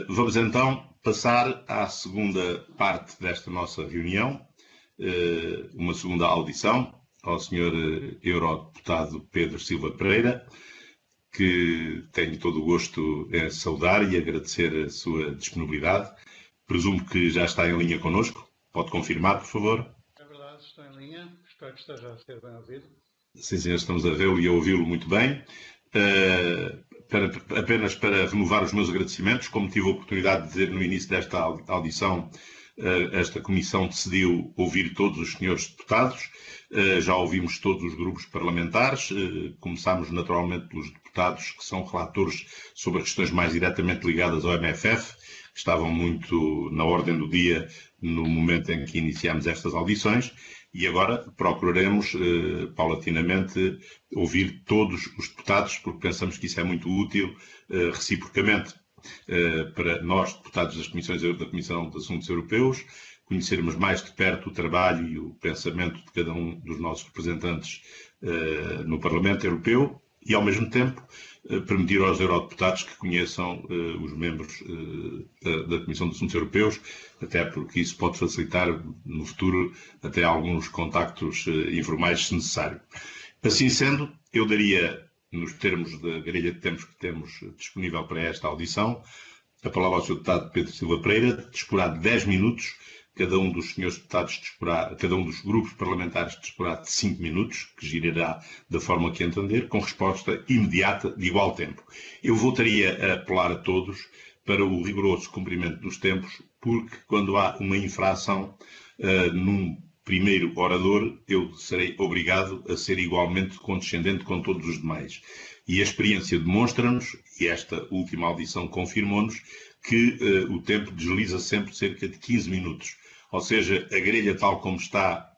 Vamos então passar à segunda parte desta nossa reunião, uma segunda audição ao Sr. Eurodeputado Pedro Silva Pereira, que tenho todo o gosto em saudar e agradecer a sua disponibilidade. Presumo que já está em linha connosco. Pode confirmar, por favor? É verdade, estou em linha. Espero que esteja a ser bem ouvido. Sim, senhor, estamos a vê-lo e a ouvi-lo muito bem. Apenas para renovar os meus agradecimentos, como tive a oportunidade de dizer no início desta audição, esta comissão decidiu ouvir todos os senhores deputados, já ouvimos todos os grupos parlamentares, começámos naturalmente pelos deputados que são relatores sobre as questões mais diretamente ligadas ao MFF, que estavam muito na ordem do dia no momento em que iniciámos estas audições. E agora procuraremos, paulatinamente, ouvir todos os deputados, porque pensamos que isso é muito útil, reciprocamente, para nós, deputados da Comissão de Assuntos Europeus, conhecermos mais de perto o trabalho e o pensamento de cada um dos nossos representantes no Parlamento Europeu e, ao mesmo tempo, permitir aos eurodeputados que conheçam os membros da Comissão de Assuntos Europeus, até porque isso pode facilitar no futuro até alguns contactos informais se necessário. Assim sendo, eu daria, nos termos da grelha de tempos que temos disponível para esta audição, a palavra ao Sr. Deputado Pedro Silva Pereira, disporá de 10 minutos, cada um dos senhores deputados disporá, cada um dos grupos parlamentares disporá de 5 minutos, que girará da forma que entender, com resposta imediata de igual tempo. Eu voltaria a apelar a todos para o rigoroso cumprimento dos tempos, porque quando há uma infração num primeiro orador, eu serei obrigado a ser igualmente condescendente com todos os demais. E a experiência demonstra-nos, e esta última audição confirmou-nos, que o tempo desliza sempre cerca de 15 minutos. Ou seja, a grelha tal como está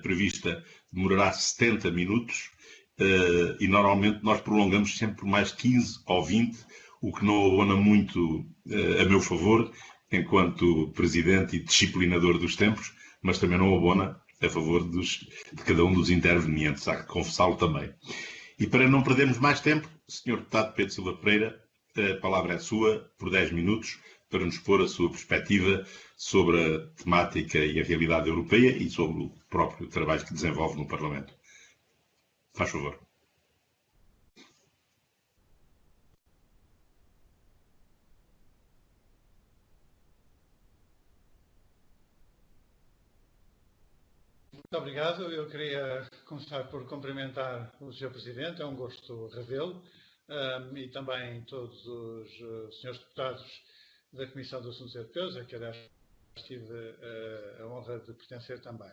prevista demorará 70 minutos e normalmente nós prolongamos sempre por mais 15 ou 20, o que não abona muito a meu favor, enquanto presidente e disciplinador dos tempos, mas também não abona a favor de cada um dos intervenientes, há que confessá-lo também. E para não perdermos mais tempo, Sr. Deputado Pedro Silva Pereira, a palavra é sua, por 10 minutos, para nos pôr a sua perspectiva sobre a temática e a realidade europeia e sobre o próprio trabalho que desenvolve no Parlamento. Faz favor. Muito obrigado. Eu queria começar por cumprimentar o Sr. Presidente, é um gosto revê-lo, e também todos os senhores deputados da Comissão dos Assuntos Europeus, a que aliás tive a honra de pertencer também.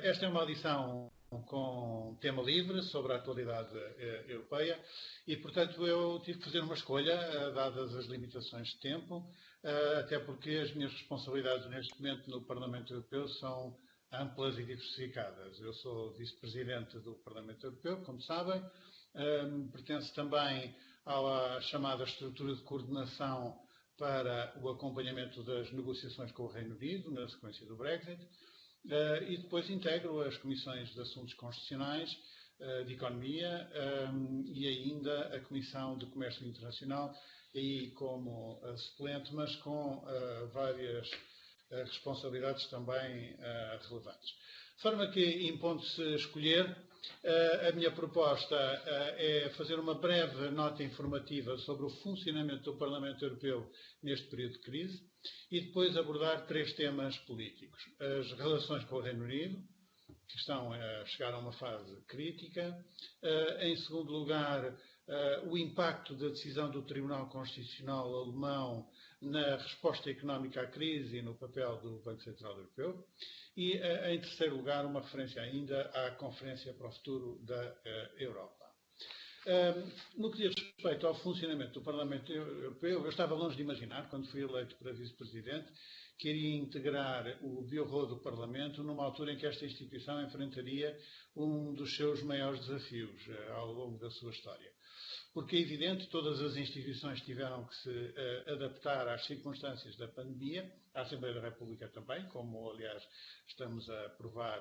Esta é uma audição com tema livre sobre a atualidade europeia e, portanto, eu tive que fazer uma escolha, dadas as limitações de tempo, até porque as minhas responsabilidades neste momento no Parlamento Europeu são amplas e diversificadas. Eu sou vice-presidente do Parlamento Europeu, como sabem, pertenço também à chamada estrutura de coordenação para o acompanhamento das negociações com o Reino Unido, na sequência do Brexit, e depois integro as comissões de assuntos constitucionais, de economia e ainda a Comissão de Comércio Internacional, e como suplente, mas com várias responsabilidades também relevantes. De forma que, impondo-se escolher, a minha proposta é fazer uma breve nota informativa sobre o funcionamento do Parlamento Europeu neste período de crise e depois abordar 3 temas políticos. As relações com o Reino Unido, que estão a chegar a uma fase crítica. Em segundo lugar, o impacto da decisão do Tribunal Constitucional alemão na resposta económica à crise e no papel do Banco Central Europeu. E, em terceiro lugar, uma referência ainda à Conferência para o Futuro da Europa. No que diz respeito ao funcionamento do Parlamento Europeu, eu estava longe de imaginar, quando fui eleito para vice-presidente, que iria integrar o Bureau do Parlamento numa altura em que esta instituição enfrentaria um dos seus maiores desafios ao longo da sua história. Porque é evidente, todas as instituições tiveram que se adaptar às circunstâncias da pandemia, a Assembleia da República também, como aliás estamos a provar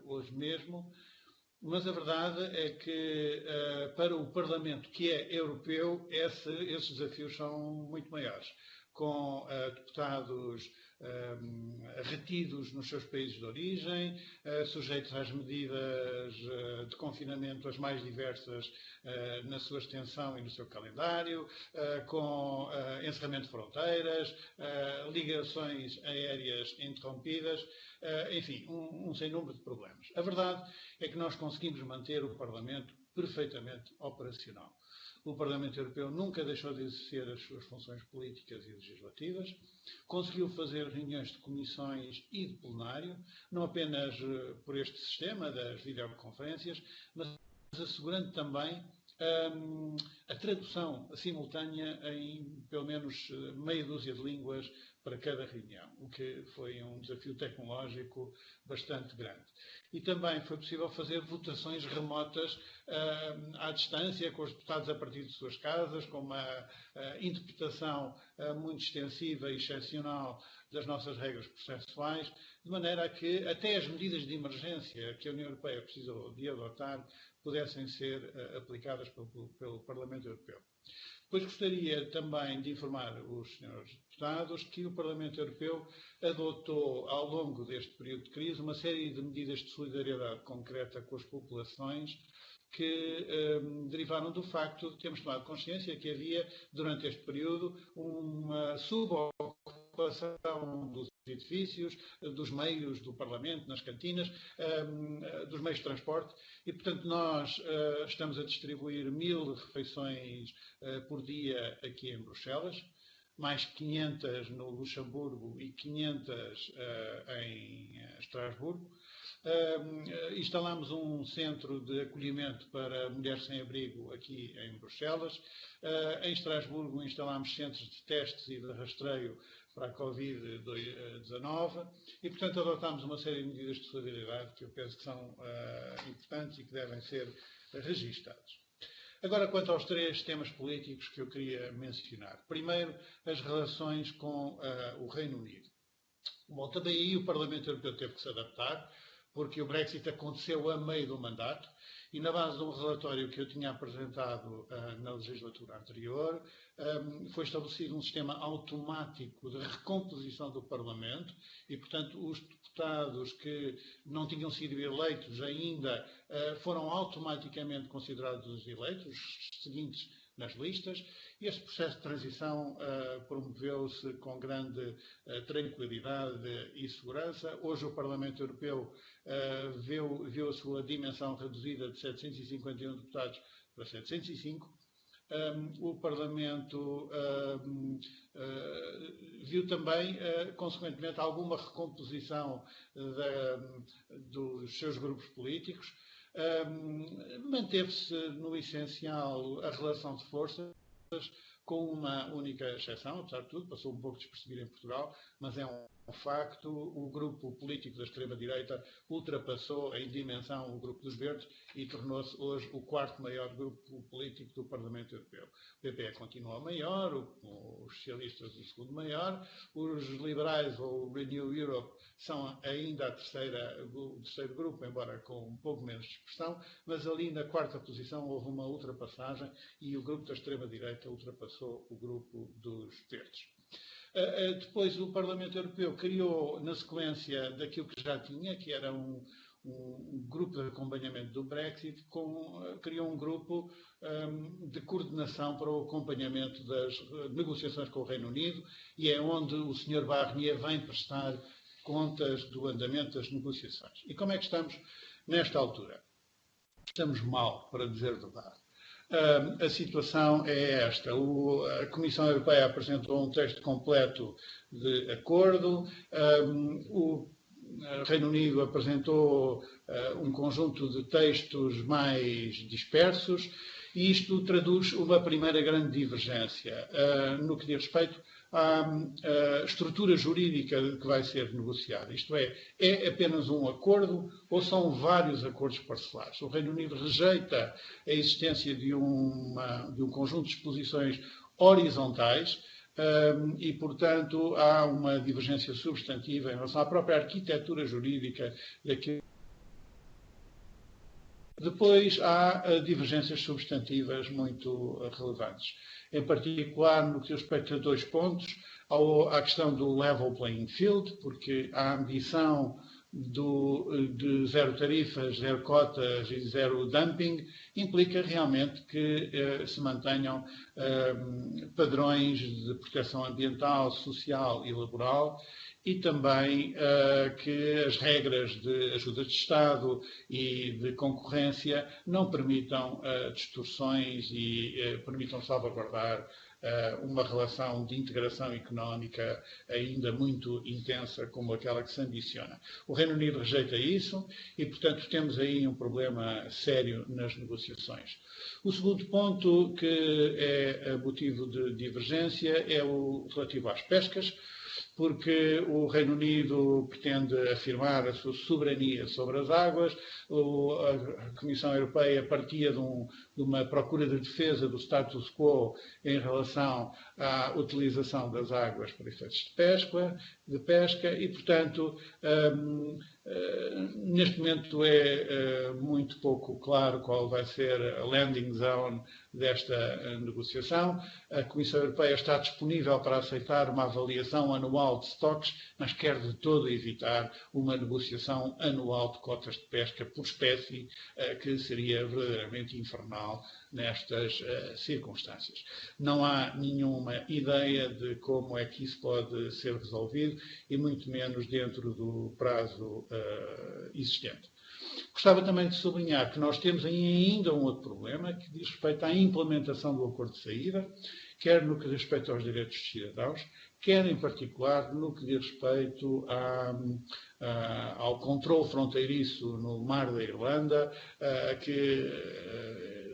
hoje mesmo, Mas a verdade é que, para o Parlamento, que é europeu, esses desafios são muito maiores. Com deputados retidos nos seus países de origem, sujeitos às medidas de confinamento as mais diversas na sua extensão e no seu calendário, com encerramento de fronteiras, ligações aéreas interrompidas, enfim, um sem número de problemas. A verdade é que nós conseguimos manter o Parlamento perfeitamente operacional. O Parlamento Europeu nunca deixou de exercer as suas funções políticas e legislativas, conseguiu fazer reuniões de comissões e de plenário, não apenas por este sistema das videoconferências, mas assegurando também a tradução simultânea em pelo menos meia dúzia de línguas para cada reunião, o que foi um desafio tecnológico bastante grande. E também foi possível fazer votações remotas à distância, com os deputados a partir de suas casas, com uma interpretação muito extensiva e excepcional das nossas regras processuais, de maneira a que até as medidas de emergência que a União Europeia precisou de adotar pudessem ser aplicadas pelo Parlamento Europeu. Depois gostaria também de informar os senhores deputados que o Parlamento Europeu adotou, ao longo deste período de crise, uma série de medidas de solidariedade concreta com as populações que derivaram do facto de termos tomado consciência que havia, durante este período, uma subocupação dos edifícios, dos meios do Parlamento, nas cantinas, dos meios de transporte e, portanto, nós estamos a distribuir 1000 refeições por dia aqui em Bruxelas, mais 500 no Luxemburgo e 500 em Estrasburgo. Instalamos um centro de acolhimento para mulheres sem abrigo aqui em Bruxelas. Em Estrasburgo instalamos centros de testes e de rastreio para a Covid-19 e, portanto, adotámos uma série de medidas de solidariedade que eu penso que são importantes e que devem ser registados. Agora, quanto aos 3 temas políticos que eu queria mencionar. Primeiro, as relações com o Reino Unido. Bom, também aí o Parlamento Europeu teve que se adaptar, porque o Brexit aconteceu a meio do mandato e, na base de um relatório que eu tinha apresentado na legislatura anterior, foi estabelecido um sistema automático de recomposição do Parlamento e, portanto, os deputados que não tinham sido eleitos ainda foram automaticamente considerados os eleitos, os seguintes nas listas. Este processo de transição promoveu-se com grande tranquilidade e segurança. Hoje o Parlamento Europeu viu a sua dimensão reduzida de 751 deputados para 705. O Parlamento viu também, consequentemente, alguma recomposição dos seus grupos políticos. Manteve-se, no essencial, a relação de forças, com uma única exceção, apesar de tudo, passou um pouco despercebido em Portugal, mas é um facto, o grupo político da extrema-direita ultrapassou em dimensão o grupo dos Verdes e tornou-se hoje o 4º maior grupo político do Parlamento Europeu. O PP continua maior, os socialistas o 2º maior, os liberais ou o Renew Europe são ainda o terceiro grupo, embora com um pouco menos de expressão, mas ali na 4ª posição houve uma ultrapassagem e o grupo da extrema-direita ultrapassou o grupo dos Verdes. Depois o Parlamento Europeu criou, na sequência daquilo que já tinha, que era um grupo de acompanhamento do Brexit, criou um grupo de coordenação para o acompanhamento das negociações com o Reino Unido e é onde o Sr. Barnier vem prestar contas do andamento das negociações. E como é que estamos nesta altura? Estamos mal, para dizer a verdade. A situação é esta. A Comissão Europeia apresentou um texto completo de acordo, o Reino Unido apresentou um conjunto de textos mais dispersos e isto traduz uma primeira grande divergência no que diz respeito à estrutura jurídica que vai ser negociada. Isto é apenas um acordo ou são vários acordos parcelares? O Reino Unido rejeita a existência de um conjunto de disposições horizontais e, portanto, há uma divergência substantiva em relação à própria arquitetura jurídica daquilo Depois há divergências substantivas muito relevantes. Em particular, no que respeita a 2 pontos, à questão do level playing field, porque a ambição de zero tarifas, zero cotas e zero dumping implica realmente que se mantenham padrões de proteção ambiental, social e laboral e também que as regras de ajudas de Estado e de concorrência não permitam distorções e permitam salvaguardar uma relação de integração económica ainda muito intensa como aquela que se ambiciona. O Reino Unido rejeita isso e, portanto, temos aí um problema sério nas negociações. O segundo ponto que é motivo de divergência é o relativo às pescas, porque o Reino Unido pretende afirmar a sua soberania sobre as águas, a Comissão Europeia partia de uma procura de defesa do status quo em relação à utilização das águas para efeitos de pesca e, portanto, neste momento é muito pouco claro qual vai ser a landing zone desta negociação. A Comissão Europeia está disponível para aceitar uma avaliação anual de estoques, mas quer de todo evitar uma negociação anual de cotas de pesca por espécie, que seria verdadeiramente infernal nestas circunstâncias. Não há nenhuma ideia de como é que isso pode ser resolvido e muito menos dentro do prazo existente. Gostava também de sublinhar que nós temos ainda um outro problema que diz respeito à implementação do acordo de saída, quer no que diz respeito aos direitos dos cidadãos, quer em particular no que diz respeito ao controle fronteiriço no Mar da Irlanda,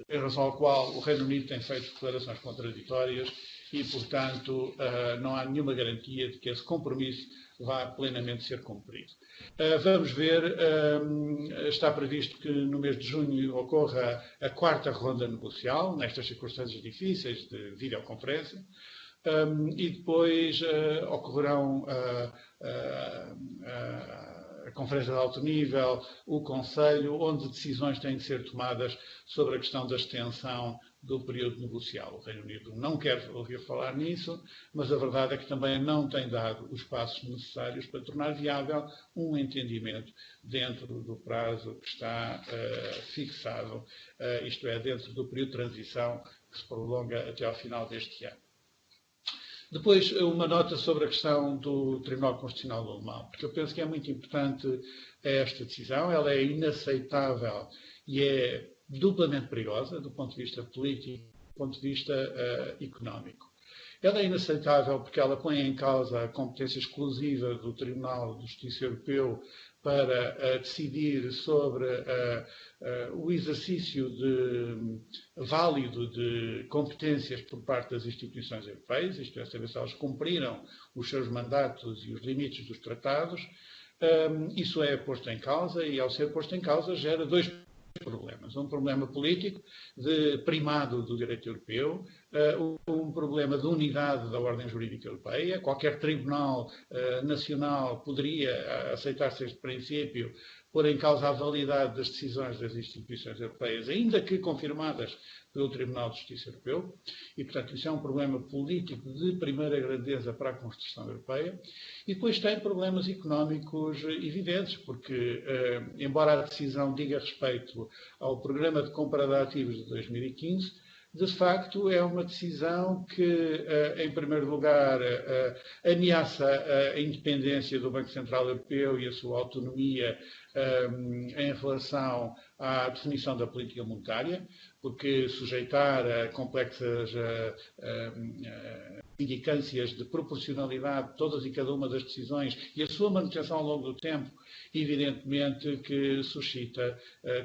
em razão ao qual o Reino Unido tem feito declarações contraditórias e, portanto, não há nenhuma garantia de que esse compromisso vá plenamente ser cumprido. Vamos ver, está previsto que no mês de junho ocorra a 4ª ronda negocial, nestas circunstâncias difíceis de videoconferência, e depois ocorrerão a Conferência de Alto Nível, o Conselho, onde decisões têm de ser tomadas sobre a questão da extensão do período negocial. O Reino Unido não quer ouvir falar nisso, mas a verdade é que também não tem dado os passos necessários para tornar viável um entendimento dentro do prazo que está fixado, isto é, dentro do período de transição que se prolonga até ao final deste ano. Depois, uma nota sobre a questão do Tribunal Constitucional Alemão, porque eu penso que é muito importante esta decisão, ela é inaceitável e é duplamente perigosa do ponto de vista político e do ponto de vista económico. Ela é inaceitável porque ela põe em causa a competência exclusiva do Tribunal de Justiça Europeu para decidir sobre o exercício válido de competências por parte das instituições europeias, isto é, saber se elas cumpriram os seus mandatos e os limites dos tratados. Isso é posto em causa e, ao ser posto em causa, gera 2 problemas. Um problema político de primado do direito europeu, um problema de unidade da ordem jurídica europeia. Qualquer tribunal nacional poderia aceitar-se este princípio, pôr em causa a validade das decisões das instituições europeias, ainda que confirmadas pelo Tribunal de Justiça Europeu, e, portanto, isso é um problema político de primeira grandeza para a construção europeia. E depois tem problemas económicos evidentes, porque, embora a decisão diga respeito ao programa de compra de ativos de 2015, de facto é uma decisão que, em primeiro lugar, ameaça a independência do Banco Central Europeu e a sua autonomia em relação à definição da política monetária, porque sujeitar a complexas indicâncias de proporcionalidade todas e cada uma das decisões e a sua manutenção ao longo do tempo, evidentemente que suscita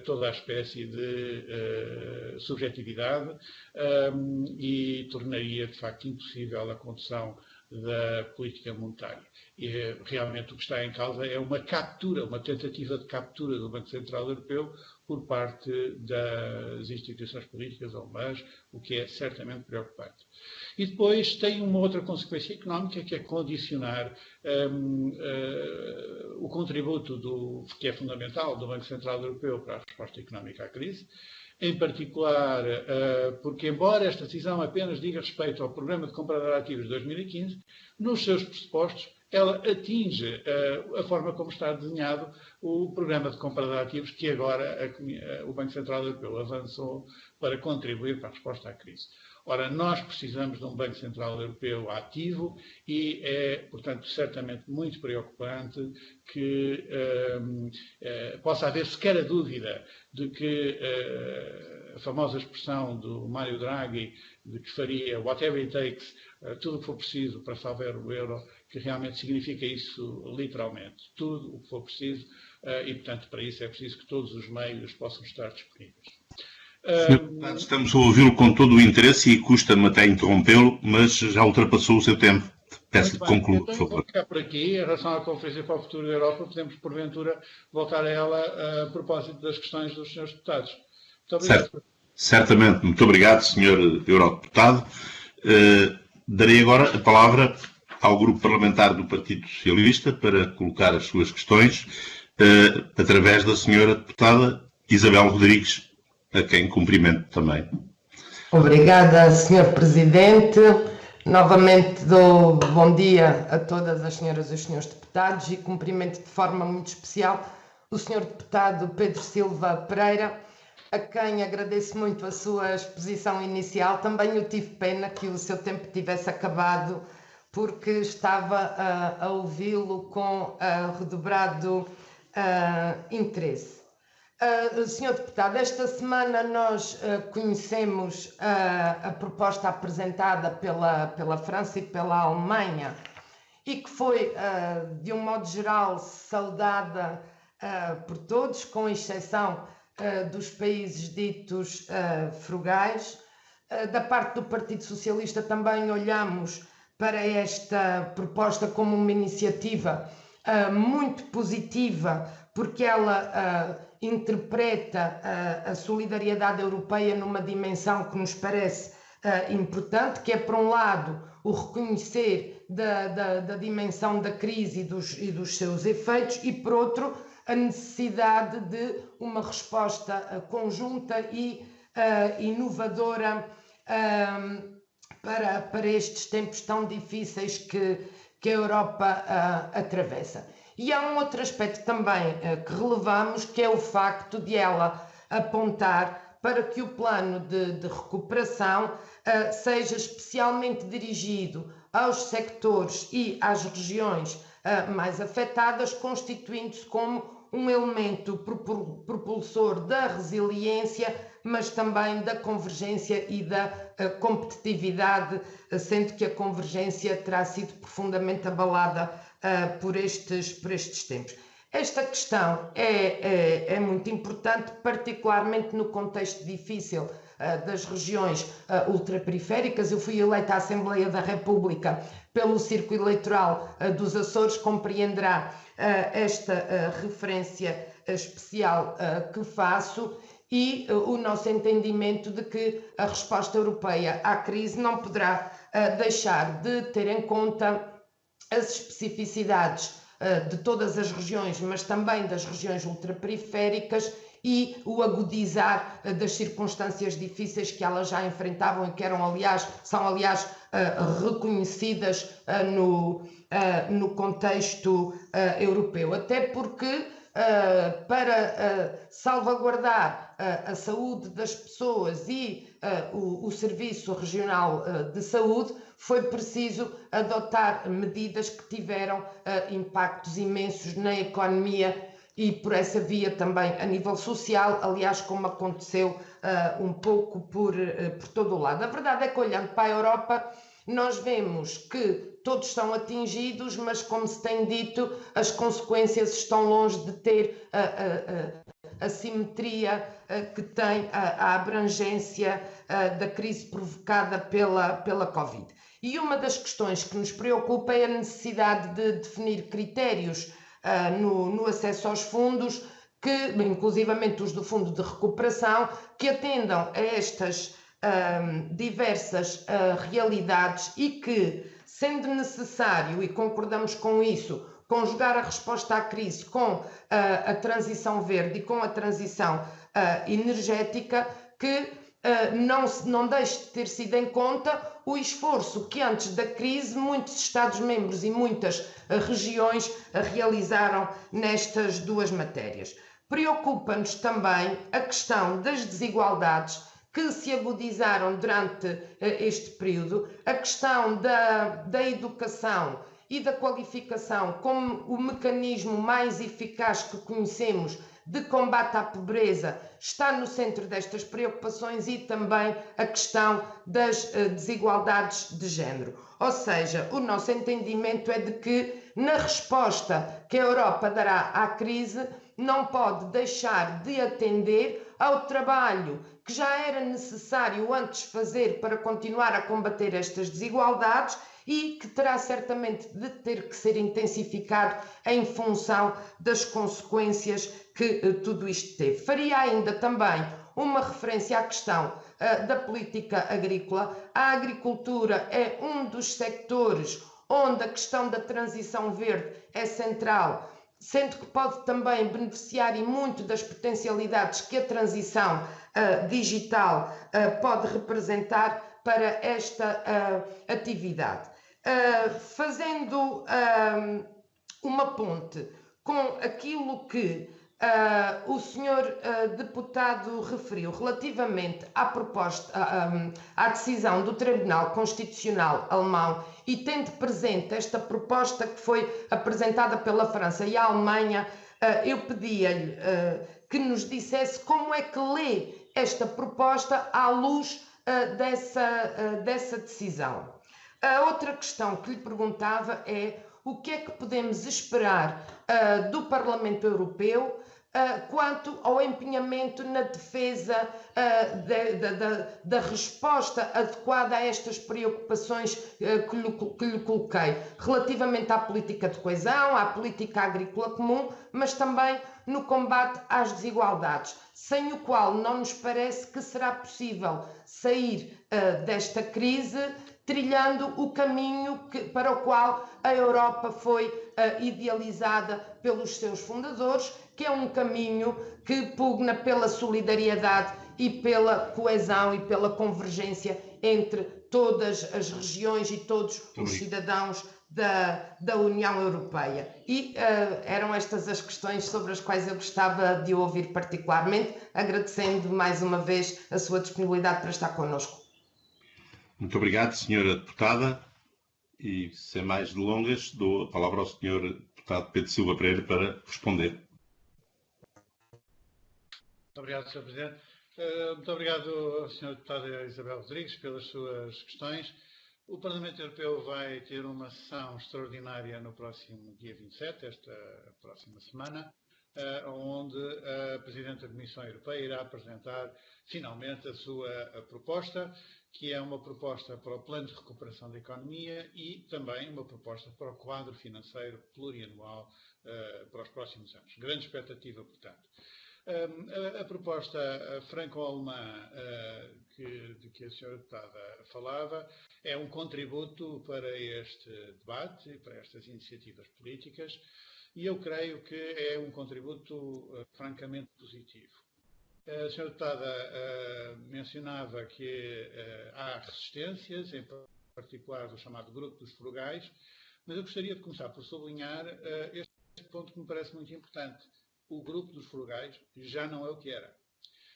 toda a espécie de subjetividade e tornaria, de facto, impossível a condução da política monetária. E realmente o que está em causa é uma captura, uma tentativa de captura do Banco Central Europeu por parte das instituições políticas alemãs, o que é certamente preocupante. E depois tem uma outra consequência económica, que é condicionar o contributo que é fundamental do Banco Central Europeu para a resposta económica à crise, em particular porque, embora esta decisão apenas diga respeito ao Programa de Compra de Ativos de 2015, nos seus pressupostos ela atinge a forma como está desenhado o Programa de Compra de Ativos que agora o Banco Central Europeu avançou para contribuir para a resposta à crise. Ora, nós precisamos de um Banco Central Europeu ativo e é, portanto, certamente muito preocupante que possa haver sequer a dúvida de que a famosa expressão do Mário Draghi, de que faria whatever it takes, tudo o que for preciso para salvar o euro, que realmente significa isso literalmente, tudo o que for preciso, e, portanto, para isso é preciso que todos os meios possam estar disponíveis. Senhor Deputado, estamos a ouvi-lo com todo o interesse e custa-me até interrompê-lo, mas já ultrapassou o seu tempo. Peço que conclua, por favor. Vou ficar por aqui. Em relação à Conferência para o Futuro da Europa, podemos, porventura, voltar a ela a propósito das questões dos senhores deputados. Muito obrigado. Certo. Certamente. Muito obrigado, senhor eurodeputado. Darei agora a palavra ao Grupo Parlamentar do Partido Socialista para colocar as suas questões através da senhora deputada Isabel Rodrigues, a quem cumprimento também. Obrigada, Sr. Presidente. Novamente dou bom dia a todas as senhoras e os senhores deputados e cumprimento de forma muito especial o Sr. Deputado Pedro Silva Pereira, a quem agradeço muito a sua exposição inicial. Também eu tive pena que o seu tempo tivesse acabado, porque estava a ouvi-lo com redobrado interesse. Senhor Deputado, esta semana nós conhecemos a proposta apresentada pela França e pela Alemanha e que foi, de um modo geral, saudada por todos, com exceção dos países ditos frugais. Da parte do Partido Socialista também olhamos para esta proposta como uma iniciativa muito positiva, porque ela interpreta a solidariedade europeia numa dimensão que nos parece importante, que é, por um lado, o reconhecer da dimensão da crise e dos seus efeitos, e, por outro, a necessidade de uma resposta conjunta e inovadora para estes tempos tão difíceis que a Europa atravessa. E há um outro aspecto também que relevamos, que é o facto de ela apontar para que o plano de recuperação seja especialmente dirigido aos sectores e às regiões mais afetadas, constituindo-se como um elemento propulsor da resiliência, mas também da convergência e da competitividade, sendo que a convergência terá sido profundamente abalada por estes tempos. Esta questão é muito importante, particularmente no contexto difícil das regiões ultraperiféricas. Eu fui eleita à Assembleia da República pelo Círculo Eleitoral dos Açores, compreenderá esta referência especial que faço, e o nosso entendimento de que a resposta europeia à crise não poderá deixar de ter em conta as especificidades de todas as regiões, mas também das regiões ultraperiféricas, e o agudizar das circunstâncias difíceis que elas já enfrentavam e que são aliás reconhecidas no contexto europeu. Até porque, para salvaguardar a saúde das pessoas e o Serviço Regional de Saúde, foi preciso adotar medidas que tiveram impactos imensos na economia e por essa via também a nível social, aliás, como aconteceu um pouco por todo o lado. A verdade é que, olhando para a Europa, nós vemos que todos são atingidos, mas, como se tem dito, as consequências estão longe de ter a simetria que tem a abrangência da crise provocada pela Covid. E uma das questões que nos preocupa é a necessidade de definir critérios no acesso aos fundos que, inclusivamente os do Fundo de Recuperação, que atendam a estas diversas realidades e que, sendo necessário, e concordamos com isso, conjugar a resposta à crise com a transição verde e com a transição energética, que não deixe de ter sido em conta o esforço que antes da crise muitos Estados-membros e muitas regiões realizaram nestas duas matérias. Preocupa-nos também a questão das desigualdades que se agudizaram durante este período, a questão da educação e da qualificação como o mecanismo mais eficaz que conhecemos de combate à pobreza está no centro destas preocupações, e também a questão das desigualdades de género. Ou seja, o nosso entendimento é de que, na resposta que a Europa dará à crise, não pode deixar de atender ao trabalho que já era necessário antes fazer para continuar a combater estas desigualdades e que terá certamente de ter que ser intensificado em função das consequências que tudo isto teve. Faria ainda também uma referência à questão da política agrícola. A agricultura é um dos sectores onde a questão da transição verde é central, sendo que pode também beneficiar e muito das potencialidades que a transição digital pode representar para esta atividade. Fazendo uma ponte com aquilo que o senhor deputado referiu relativamente à proposta, à decisão do Tribunal Constitucional alemão, e tendo presente esta proposta que foi apresentada pela França e a Alemanha, eu pedia-lhe que nos dissesse como é que lê esta proposta à luz dessa decisão. A outra questão que lhe perguntava é o que é que podemos esperar do Parlamento Europeu quanto ao empenhamento na defesa da resposta adequada a estas preocupações que lhe coloquei, relativamente à política de coesão, à política agrícola comum, mas também no combate às desigualdades, sem o qual não nos parece que será possível sair desta crise trilhando o caminho para o qual a Europa foi idealizada pelos seus fundadores, que é um caminho que pugna pela solidariedade e pela coesão e pela convergência entre todas as regiões e todos os cidadãos da União Europeia. E eram estas as questões sobre as quais eu gostava de ouvir particularmente, agradecendo mais uma vez a sua disponibilidade para estar connosco. Muito obrigado, senhora deputada. E, sem mais delongas, dou a palavra ao senhor deputado Pedro Silva Pereira para responder. Muito obrigado, Sr. Presidente. Muito obrigado, Sra. Deputada Isabel Rodrigues, pelas suas questões. O Parlamento Europeu vai ter uma sessão extraordinária no próximo dia 27, esta próxima semana, onde a Presidente da Comissão Europeia irá apresentar finalmente a sua proposta, que é uma proposta para o Plano de Recuperação da Economia e também uma proposta para o quadro financeiro plurianual para os próximos anos. Grande expectativa, portanto. A proposta franco-alemã de que a senhora deputada falava é um contributo para este debate e para estas iniciativas políticas, e eu creio que é um contributo francamente positivo. A senhora deputada mencionava que há resistências, em particular do chamado grupo dos frugais, mas eu gostaria de começar por sublinhar este ponto que me parece muito importante. O grupo dos frugais já não é o que era.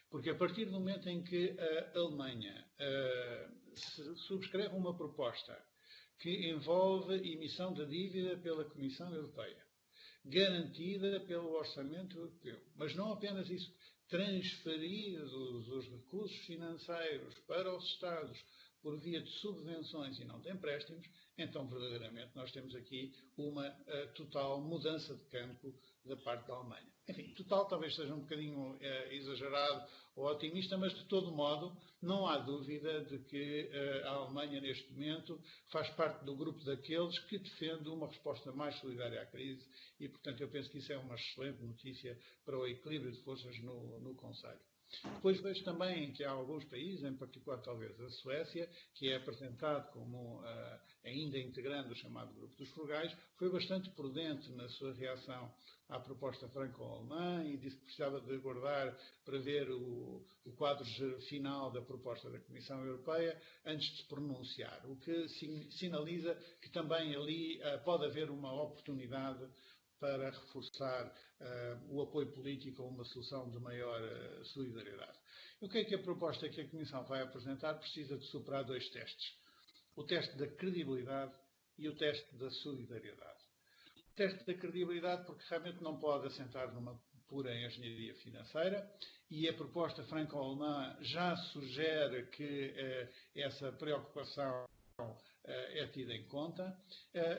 Porque a partir do momento em que a Alemanha subscreve uma proposta que envolve emissão de dívida pela Comissão Europeia, garantida pelo Orçamento Europeu, mas não apenas isso, transferidos os recursos financeiros para os Estados por via de subvenções e não de empréstimos, então verdadeiramente nós temos aqui uma total mudança de campo da parte da Alemanha. Enfim, total talvez seja um bocadinho exagerado ou otimista, mas de todo modo não há dúvida de que a Alemanha neste momento faz parte do grupo daqueles que defende uma resposta mais solidária à crise e, portanto, eu penso que isso é uma excelente notícia para o equilíbrio de forças no Conselho. Depois vejo também que há alguns países, em particular talvez a Suécia, que é apresentado como ainda integrando o chamado grupo dos frugais, foi bastante prudente na sua reação à proposta franco-alemã e disse que precisava de aguardar para ver o quadro final da proposta da Comissão Europeia antes de se pronunciar, o que sinaliza que também ali pode haver uma oportunidade para reforçar o apoio político a uma solução de maior solidariedade. Eu creio que a proposta que a Comissão vai apresentar precisa de superar dois testes. O teste da credibilidade e o teste da solidariedade. O teste da credibilidade porque realmente não pode assentar numa pura engenharia financeira e a proposta franco-alemã já sugere que essa preocupação é tida em conta.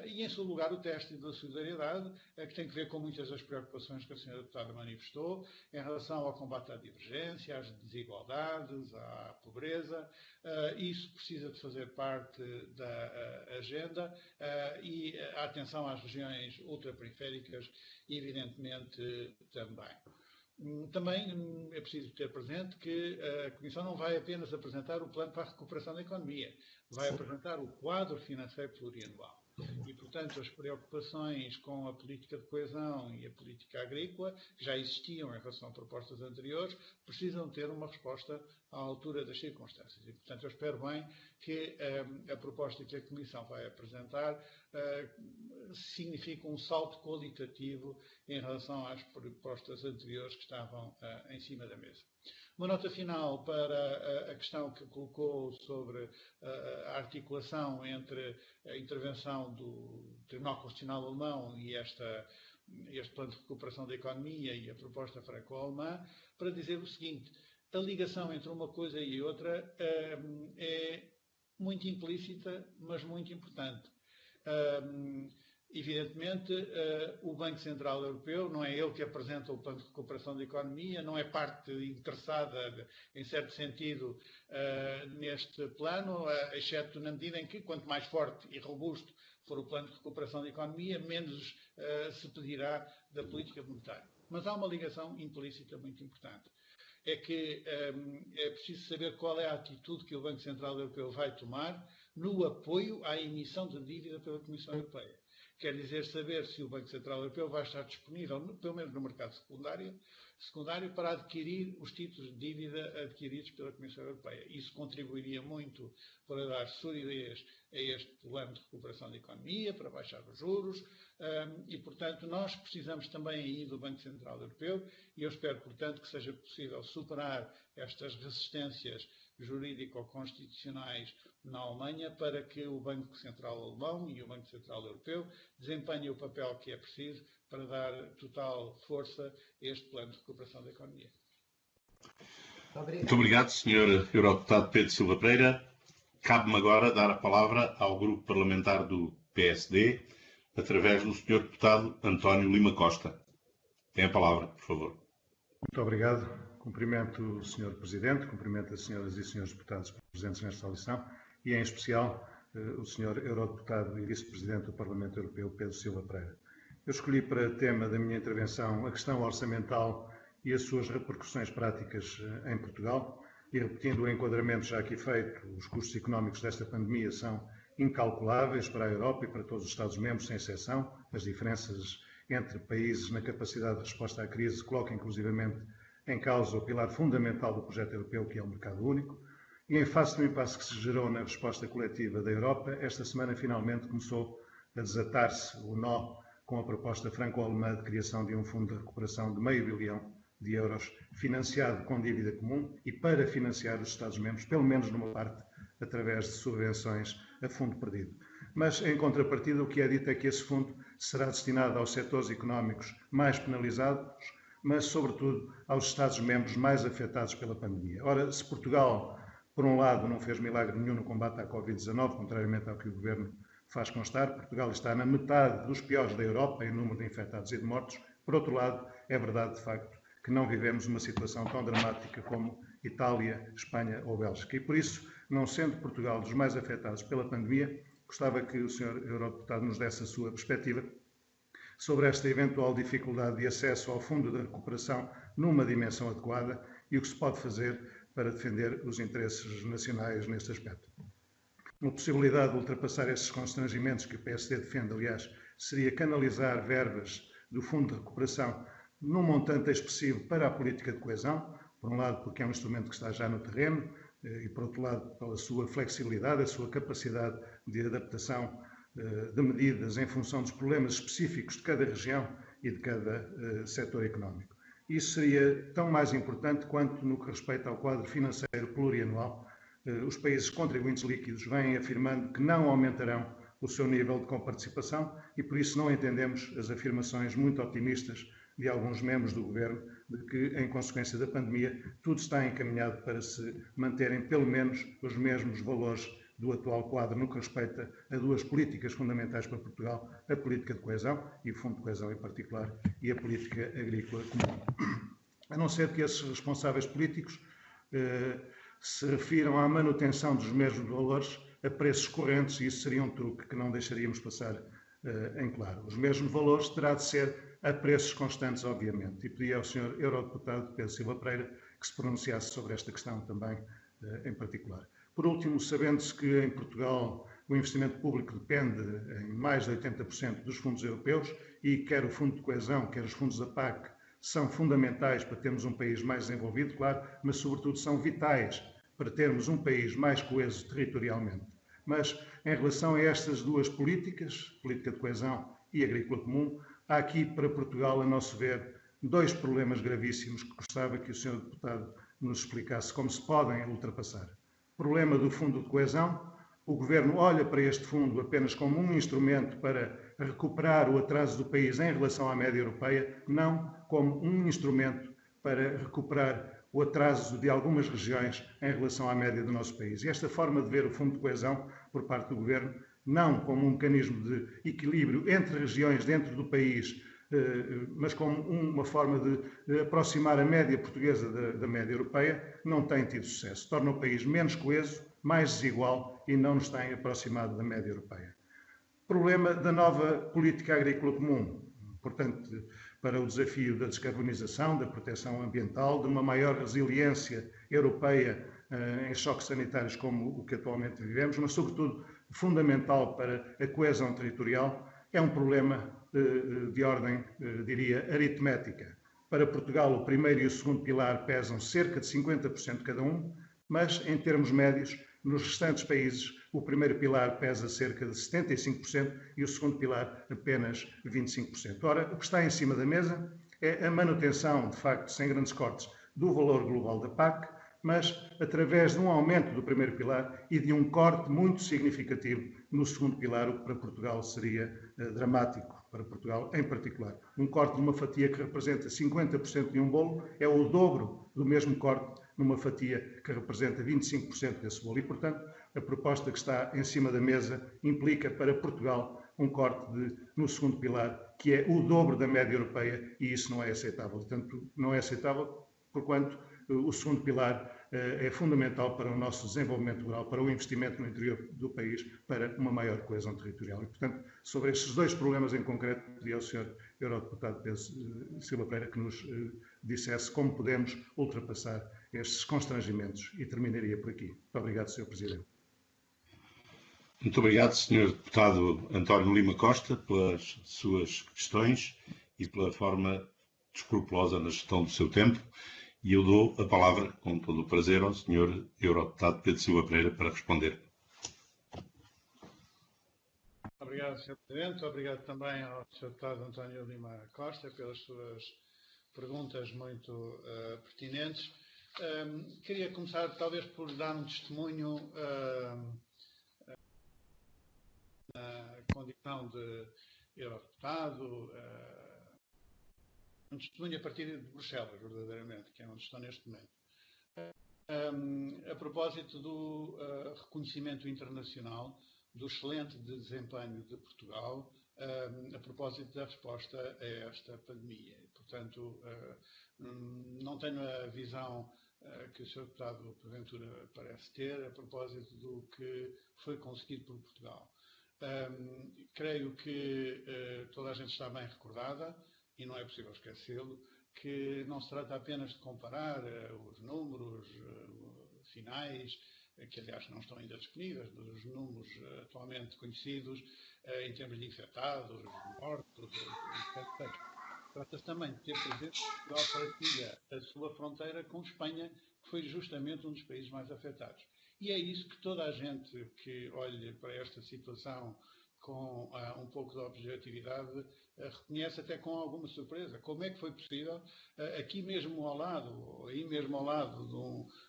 E, em seu lugar, o teste da solidariedade, que tem que ver com muitas das preocupações que a senhora deputada manifestou em relação ao combate à divergência, às desigualdades, à pobreza. Isso precisa de fazer parte da agenda e a atenção às regiões ultraperiféricas, evidentemente, também. Também é preciso ter presente que a Comissão não vai apenas apresentar o plano para a recuperação da economia, vai apresentar o quadro financeiro plurianual. E, portanto, as preocupações com a política de coesão e a política agrícola, que já existiam em relação a propostas anteriores, precisam ter uma resposta à altura das circunstâncias. E, portanto, eu espero bem que a proposta que a Comissão vai apresentar signifique um salto qualitativo em relação às propostas anteriores que estavam em cima da mesa. Uma nota final para a questão que colocou sobre a articulação entre a intervenção do Tribunal Constitucional Alemão e este plano de recuperação da economia e a proposta franco-alemã, para dizer o seguinte: a ligação entre uma coisa e outra é muito implícita, mas muito importante. Evidentemente, o Banco Central Europeu não é ele que apresenta o plano de recuperação da economia, não é parte interessada, em certo sentido, neste plano, exceto na medida em que, quanto mais forte e robusto for o plano de recuperação da economia, menos se pedirá da política monetária. Mas há uma ligação implícita muito importante. É que é preciso saber qual é a atitude que o Banco Central Europeu vai tomar no apoio à emissão de dívida pela Comissão Europeia. Quer dizer, saber se o Banco Central Europeu vai estar disponível, pelo menos no mercado secundário, para adquirir os títulos de dívida adquiridos pela Comissão Europeia. Isso contribuiria muito para dar solidez a este plano de recuperação da economia, para baixar os juros, e, portanto, nós precisamos também aí do Banco Central Europeu, e eu espero, portanto, que seja possível superar estas resistências jurídico-constitucionais na Alemanha para que o Banco Central Alemão e o Banco Central Europeu desempenhem o papel que é preciso para dar total força a este plano de recuperação da economia. Muito obrigado, Sr. Eurodeputado Pedro Silva Pereira. Cabe-me agora dar a palavra ao Grupo Parlamentar do PSD, através do Sr. Deputado António Lima Costa. Tem a palavra, por favor. Muito obrigado. Cumprimento o Sr. Presidente, cumprimento as senhoras e senhores deputados presentes nesta audição e, em especial, o Sr. Eurodeputado e Vice-Presidente do Parlamento Europeu, Pedro Silva Pereira. Eu escolhi para tema da minha intervenção a questão orçamental e as suas repercussões práticas em Portugal e, repetindo o enquadramento já aqui feito, os custos económicos desta pandemia são incalculáveis para a Europa e para todos os Estados-membros, sem exceção. As diferenças entre países na capacidade de resposta à crise colocam, inclusivamente, em causa o pilar fundamental do projeto europeu, que é o mercado único, e em face do impasse que se gerou na resposta coletiva da Europa, esta semana finalmente começou a desatar-se o nó com a proposta franco-alemã de criação de um fundo de recuperação de €500 bilhão financiado com dívida comum e para financiar os Estados-membros, pelo menos numa parte, através de subvenções a fundo perdido. Mas, em contrapartida, o que é dito é que esse fundo será destinado aos setores económicos mais penalizados, mas, sobretudo, aos Estados-membros mais afetados pela pandemia. Ora, se Portugal, por um lado, não fez milagre nenhum no combate à Covid-19, contrariamente ao que o Governo faz constar, Portugal está na metade dos piores da Europa em número de infectados e de mortos. Por outro lado, é verdade, de facto, que não vivemos uma situação tão dramática como Itália, Espanha ou Bélgica. E por isso, não sendo Portugal dos mais afetados pela pandemia, gostava que o Sr. Eurodeputado nos desse a sua perspectiva sobre esta eventual dificuldade de acesso ao Fundo de Recuperação numa dimensão adequada e o que se pode fazer para defender os interesses nacionais neste aspecto. Uma possibilidade de ultrapassar esses constrangimentos que o PSD defende, aliás, seria canalizar verbas do Fundo de Recuperação num montante expressivo para a política de coesão, por um lado porque é um instrumento que está já no terreno e por outro lado pela sua flexibilidade, a sua capacidade de adaptação de medidas em função dos problemas específicos de cada região e de cada setor económico. Isso seria tão mais importante quanto no que respeita ao quadro financeiro plurianual. Os países contribuintes líquidos vêm afirmando que não aumentarão o seu nível de comparticipação e por isso não entendemos as afirmações muito otimistas de alguns membros do Governo de que, em consequência da pandemia, tudo está encaminhado para se manterem pelo menos os mesmos valores do atual quadro no que respeita a duas políticas fundamentais para Portugal, a política de coesão, e o Fundo de Coesão em particular, e a política agrícola comum. A não ser que esses responsáveis políticos se refiram à manutenção dos mesmos valores a preços correntes, e isso seria um truque que não deixaríamos passar em claro. Os mesmos valores terá de ser a preços constantes, obviamente, e pedi ao Sr. Eurodeputado Pedro Silva Pereira que se pronunciasse sobre esta questão também em particular. Por último, sabendo-se que em Portugal o investimento público depende em mais de 80% dos fundos europeus e quer o Fundo de Coesão, quer os fundos da PAC, são fundamentais para termos um país mais desenvolvido, claro, mas sobretudo são vitais para termos um país mais coeso territorialmente. Mas em relação a estas duas políticas, política de coesão e agrícola comum, há aqui para Portugal, a nosso ver, dois problemas gravíssimos que gostava que o Sr. Deputado nos explicasse como se podem ultrapassar. Problema do Fundo de Coesão. O Governo olha para este fundo apenas como um instrumento para recuperar o atraso do país em relação à média europeia, não como um instrumento para recuperar o atraso de algumas regiões em relação à média do nosso país. E esta forma de ver o Fundo de Coesão por parte do Governo, não como um mecanismo de equilíbrio entre regiões dentro do país, mas como uma forma de aproximar a média portuguesa da média europeia, não tem tido sucesso. Torna o país menos coeso, mais desigual e não nos tem aproximado da média europeia. Problema da nova política agrícola comum, portanto, para o desafio da descarbonização, da proteção ambiental, de uma maior resiliência europeia em choques sanitários como o que atualmente vivemos, mas sobretudo fundamental para a coesão territorial, é um problema de ordem, diria, aritmética. Para Portugal, o primeiro e o segundo pilar pesam cerca de 50% cada um, mas em termos médios, nos restantes países, o primeiro pilar pesa cerca de 75% e o segundo pilar apenas 25%. Ora, o que está em cima da mesa é a manutenção, de facto, sem grandes cortes, do valor global da PAC, mas através de um aumento do primeiro pilar e de um corte muito significativo no segundo pilar, o que para Portugal seria dramático, para Portugal em particular. Um corte de uma fatia que representa 50% de um bolo é o dobro do mesmo corte numa fatia que representa 25% desse bolo. E, portanto, a proposta que está em cima da mesa implica para Portugal um corte no segundo pilar, que é o dobro da média europeia, e isso não é aceitável. Portanto, não é aceitável porquanto o segundo pilar é fundamental para o nosso desenvolvimento rural, para o investimento no interior do país, para uma maior coesão territorial. E, portanto, sobre estes dois problemas em concreto, pedi ao Sr. Eurodeputado Pedro Silva Pereira que nos dissesse como podemos ultrapassar estes constrangimentos. E terminaria por aqui. Muito obrigado, Sr. Presidente. Muito obrigado, Sr. Deputado António Lima Costa, pelas suas questões e pela forma escrupulosa na gestão do seu tempo. E eu dou a palavra, com todo o prazer, ao Sr. Eurodeputado Pedro Silva Pereira para responder. Obrigado, Sr. Presidente. Obrigado também ao Sr. Deputado António Lima Costa pelas suas perguntas muito pertinentes. Queria começar, talvez, por dar um testemunho na condição de Eurodeputado, um testemunho a partir de Bruxelas, verdadeiramente, que é onde estou neste momento. A propósito do reconhecimento internacional do excelente desempenho de Portugal a propósito da resposta a esta pandemia. Portanto, não tenho a visão que o Sr. Deputado porventura parece ter a propósito do que foi conseguido por Portugal. Creio que toda a gente está bem recordada, e não é possível esquecê-lo, que não se trata apenas de comparar os números finais, que aliás não estão ainda disponíveis, dos números atualmente conhecidos em termos de infectados, mortos, etc. Trata-se também de ter presente que Portugal partilha a sua fronteira com Espanha, que foi justamente um dos países mais afetados. E é isso que toda a gente que olhe para esta situação com um pouco de objetividade reconhece até com alguma surpresa. Como é que foi possível, aqui mesmo ao lado, ou aí mesmo ao lado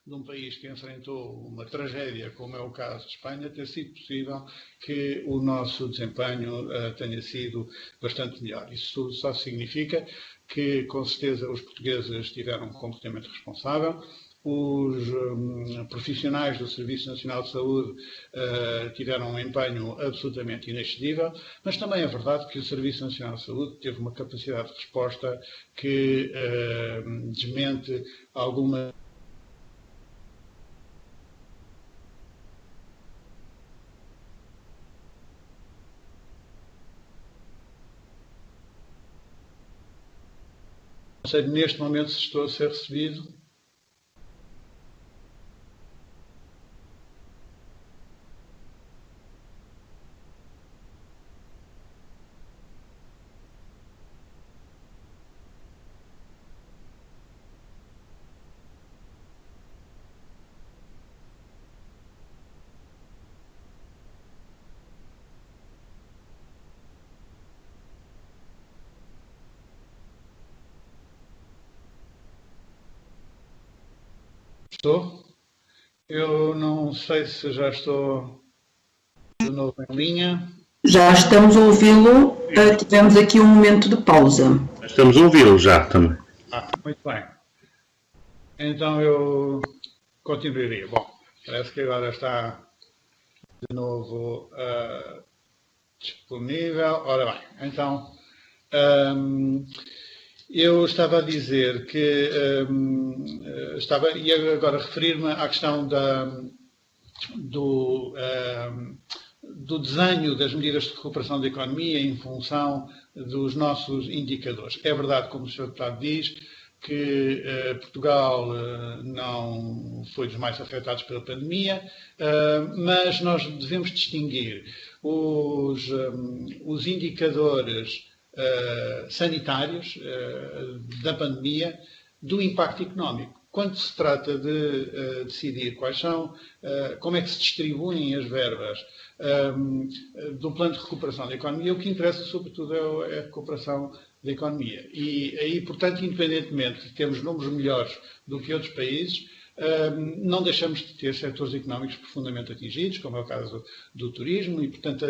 de um país que enfrentou uma tragédia, como é o caso de Espanha, ter sido possível que o nosso desempenho tenha sido bastante melhor. Isso só significa que, com certeza, os portugueses tiveram um comportamento responsável. Os profissionais do Serviço Nacional de Saúde tiveram um empenho absolutamente inexcedível, mas também é verdade que o Serviço Nacional de Saúde teve uma capacidade de resposta que desmente alguma não sei neste momento se estou a ser recebido. Estou? Eu não sei se já estou de novo em linha. Já estamos a ouvi-lo. Tivemos aqui um momento de pausa. Estamos a ouvi-lo já também. Muito bem. Então eu continuaria. Bom, parece que agora está de novo disponível. Ora bem, então eu estava a dizer que ia agora referir-me à questão do desenho das medidas de recuperação da economia em função dos nossos indicadores. É verdade, como o Sr. Deputado diz, que Portugal não foi dos mais afetados pela pandemia, mas nós devemos distinguir os indicadores sanitários da pandemia do impacto económico. Quando se trata de decidir como é que se distribuem as verbas do plano de recuperação da economia, o que interessa sobretudo é a recuperação da economia. E aí, portanto, independentemente de termos números melhores do que outros países, não deixamos de ter setores económicos profundamente atingidos, como é o caso do turismo, e, portanto,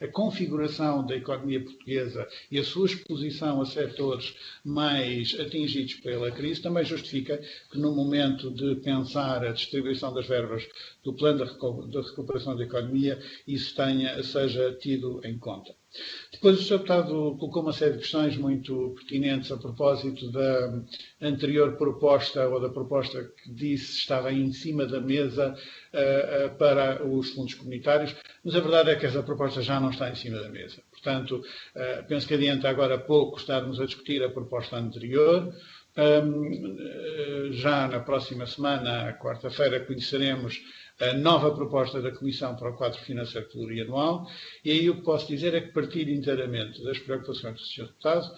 a configuração da economia portuguesa e a sua exposição a setores mais atingidos pela crise também justifica que, no momento de pensar a distribuição das verbas do plano de recuperação da economia, isso seja tido em conta. Depois o Sr. Deputado colocou uma série de questões muito pertinentes a propósito da anterior proposta, ou da proposta que disse estava em cima da mesa para os fundos comunitários, mas a verdade é que essa proposta já não está em cima da mesa. Portanto, penso que adianta agora pouco estarmos a discutir a proposta anterior. Já na próxima semana, quarta-feira, conheceremos a nova proposta da Comissão para o quadro financeiro plurianual, e aí o que posso dizer é que partilho inteiramente das preocupações do Sr. Deputado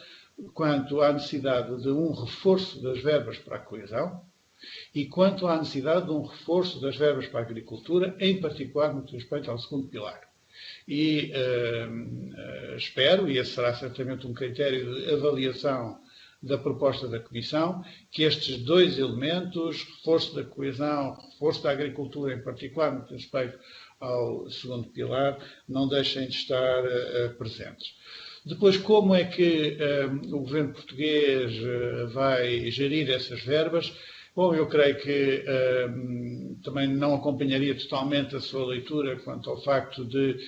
quanto à necessidade de um reforço das verbas para a coesão e quanto à necessidade de um reforço das verbas para a agricultura, em particular no que diz respeito ao segundo pilar. E espero, e esse será certamente um critério de avaliação da proposta da Comissão, que estes dois elementos, reforço da coesão, reforço da agricultura, em particular no que diz respeito ao segundo pilar, não deixem de estar presentes. Depois, como é que o governo português vai gerir essas verbas? Bom, eu creio que também não acompanharia totalmente a sua leitura quanto ao facto de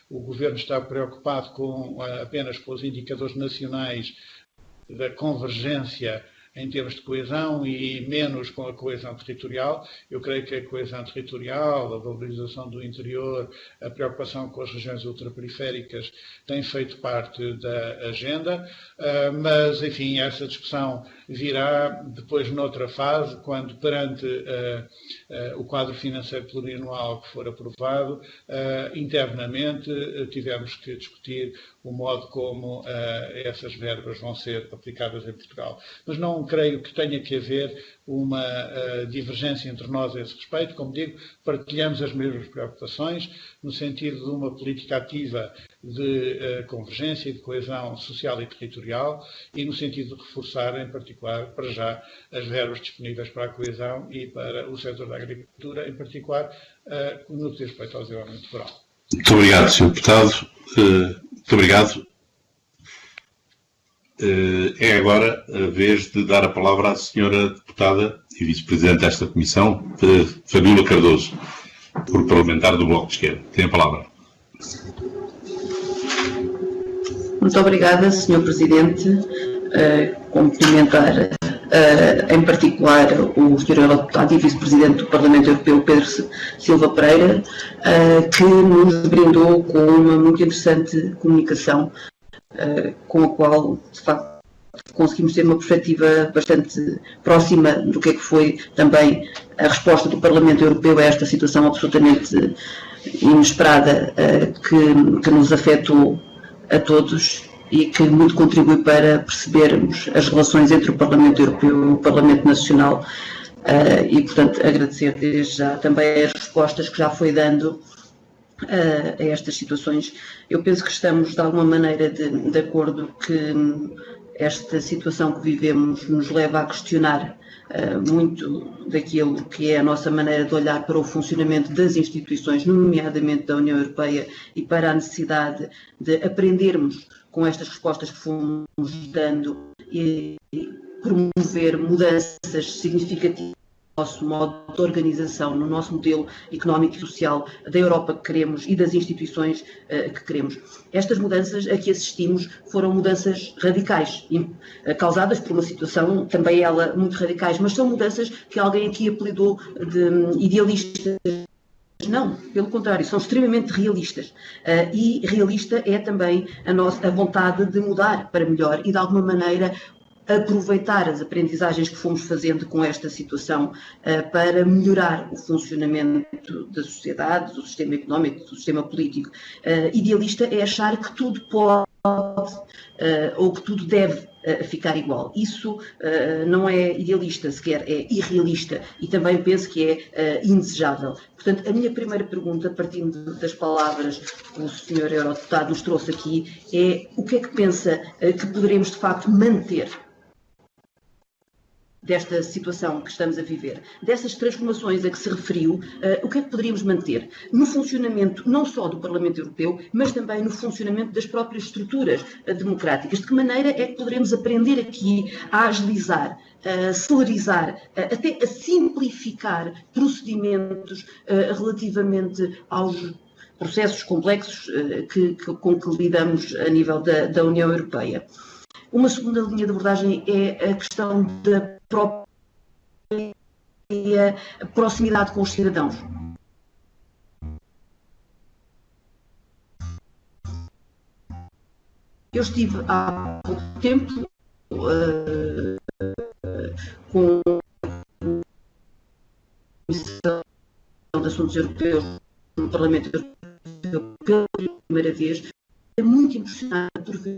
o Governo estar preocupado apenas com os indicadores nacionais da convergência em termos de coesão e menos com a coesão territorial. Eu creio que a coesão territorial, a valorização do interior, a preocupação com as regiões ultraperiféricas tem feito parte da agenda, mas, enfim, essa discussão virá depois noutra fase, quando perante o quadro financeiro plurianual que for aprovado, internamente tivemos que discutir o modo como essas verbas vão ser aplicadas em Portugal. Mas não creio que tenha que haver uma divergência entre nós a esse respeito. Como digo, partilhamos as mesmas preocupações no sentido de uma política ativa de convergência e de coesão social e territorial e no sentido de reforçar, em particular, para já, as verbas disponíveis para a coesão e para o setor da agricultura, em particular, no que diz respeito ao desenvolvimento rural. Muito obrigado, Sr. Deputado. Muito obrigado. É agora a vez de dar a palavra à Sra. Deputada e Vice-Presidente desta Comissão, Fabíola Cardoso, por parlamentar do Bloco de Esquerda. Tem a palavra. Muito obrigada, Sr. Presidente. Cumprimentar em particular o Sr. Eurodeputado e Vice-Presidente do Parlamento Europeu, Pedro Silva Pereira, que nos brindou com uma muito interessante comunicação, com a qual, de facto, conseguimos ter uma perspectiva bastante próxima do que é que foi também a resposta do Parlamento Europeu a esta situação absolutamente inesperada que nos afetou a todos e que muito contribui para percebermos as relações entre o Parlamento Europeu e o Parlamento Nacional e, portanto, agradecer desde já também as respostas que já foi dando a estas situações. Eu penso que estamos, de alguma maneira, de acordo que esta situação que vivemos nos leva a questionar muito daquilo que é a nossa maneira de olhar para o funcionamento das instituições, nomeadamente da União Europeia, e para a necessidade de aprendermos com estas respostas que fomos dando e promover mudanças significativas no nosso modo de organização, no nosso modelo económico e social da Europa que queremos e das instituições que queremos. Estas mudanças a que assistimos foram mudanças radicais, causadas por uma situação, também ela, muito radicais, mas são mudanças que alguém aqui apelidou de idealistas. Não, pelo contrário, são extremamente realistas. E realista é também a vontade de mudar para melhor e, de alguma maneira, aproveitar as aprendizagens que fomos fazendo com esta situação para melhorar o funcionamento da sociedade, do sistema económico, do sistema político. Idealista é achar que tudo pode ou que tudo deve ficar igual. Isso não é idealista sequer, é irrealista e também penso que é indesejável. Portanto, a minha primeira pergunta, partindo das palavras que o Sr. Eurodeputado nos trouxe aqui, é o que é que pensa que poderemos de facto manter desta situação que estamos a viver, dessas transformações a que se referiu, o que é que poderíamos manter no funcionamento não só do Parlamento Europeu, mas também no funcionamento das próprias estruturas democráticas? De que maneira é que poderemos aprender aqui a agilizar, a celerizar, até a simplificar procedimentos relativamente aos processos complexos com que lidamos a nível da União Europeia? Uma segunda linha de abordagem é a questão da própria proximidade com os cidadãos. Eu estive há pouco tempo com a Comissão de Assuntos Europeus no Parlamento Europeu pela primeira vez. É muito impressionante por ver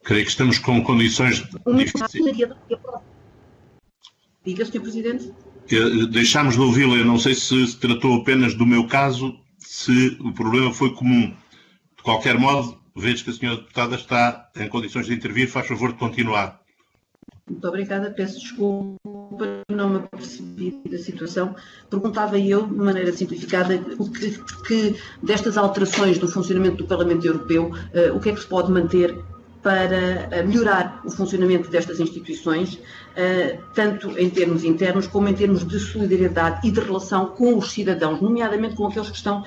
Creio que estamos com condições difíceis. Diga, Sr. Presidente. Deixámos de ouvi-la. Eu não sei se tratou apenas do meu caso, se o problema foi comum. De qualquer modo, vejo que a Sra. Deputada está em condições de intervir. Faz favor de continuar. Muito obrigada. Peço desculpa para não me aperceber da situação, perguntava eu, de maneira simplificada, o que destas alterações do funcionamento do Parlamento Europeu, o que é que se pode manter para melhorar o funcionamento destas instituições, tanto em termos internos como em termos de solidariedade e de relação com os cidadãos, nomeadamente com aqueles que estão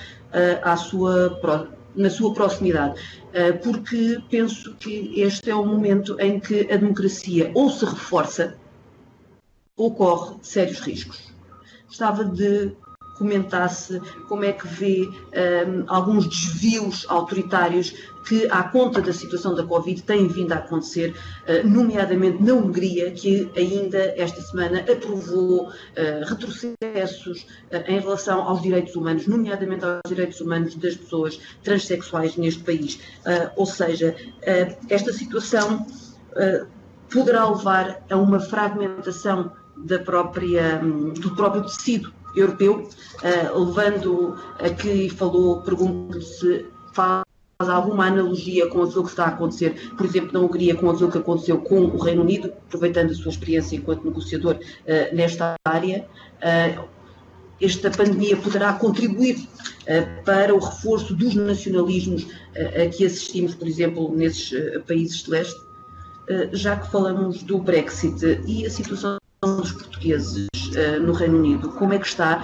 na sua proximidade, porque penso que este é o momento em que a democracia ou se reforça ou corre sérios riscos. Gostava de comentasse como é que vê alguns desvios autoritários que, à conta da situação da Covid, têm vindo a acontecer, nomeadamente na Hungria, que ainda esta semana aprovou retrocessos em relação aos direitos humanos, nomeadamente aos direitos humanos das pessoas transexuais neste país. Ou seja, esta situação poderá levar a uma fragmentação do próprio tecido europeu, levando a que pergunto se faz alguma analogia com aquilo que está a acontecer, por exemplo, na Hungria, com aquilo que aconteceu com o Reino Unido, aproveitando a sua experiência enquanto negociador nesta área. Esta pandemia poderá contribuir para o reforço dos nacionalismos a que assistimos, por exemplo, nesses países de leste, já que falamos do Brexit e a situação dos portugueses no Reino Unido, como é que está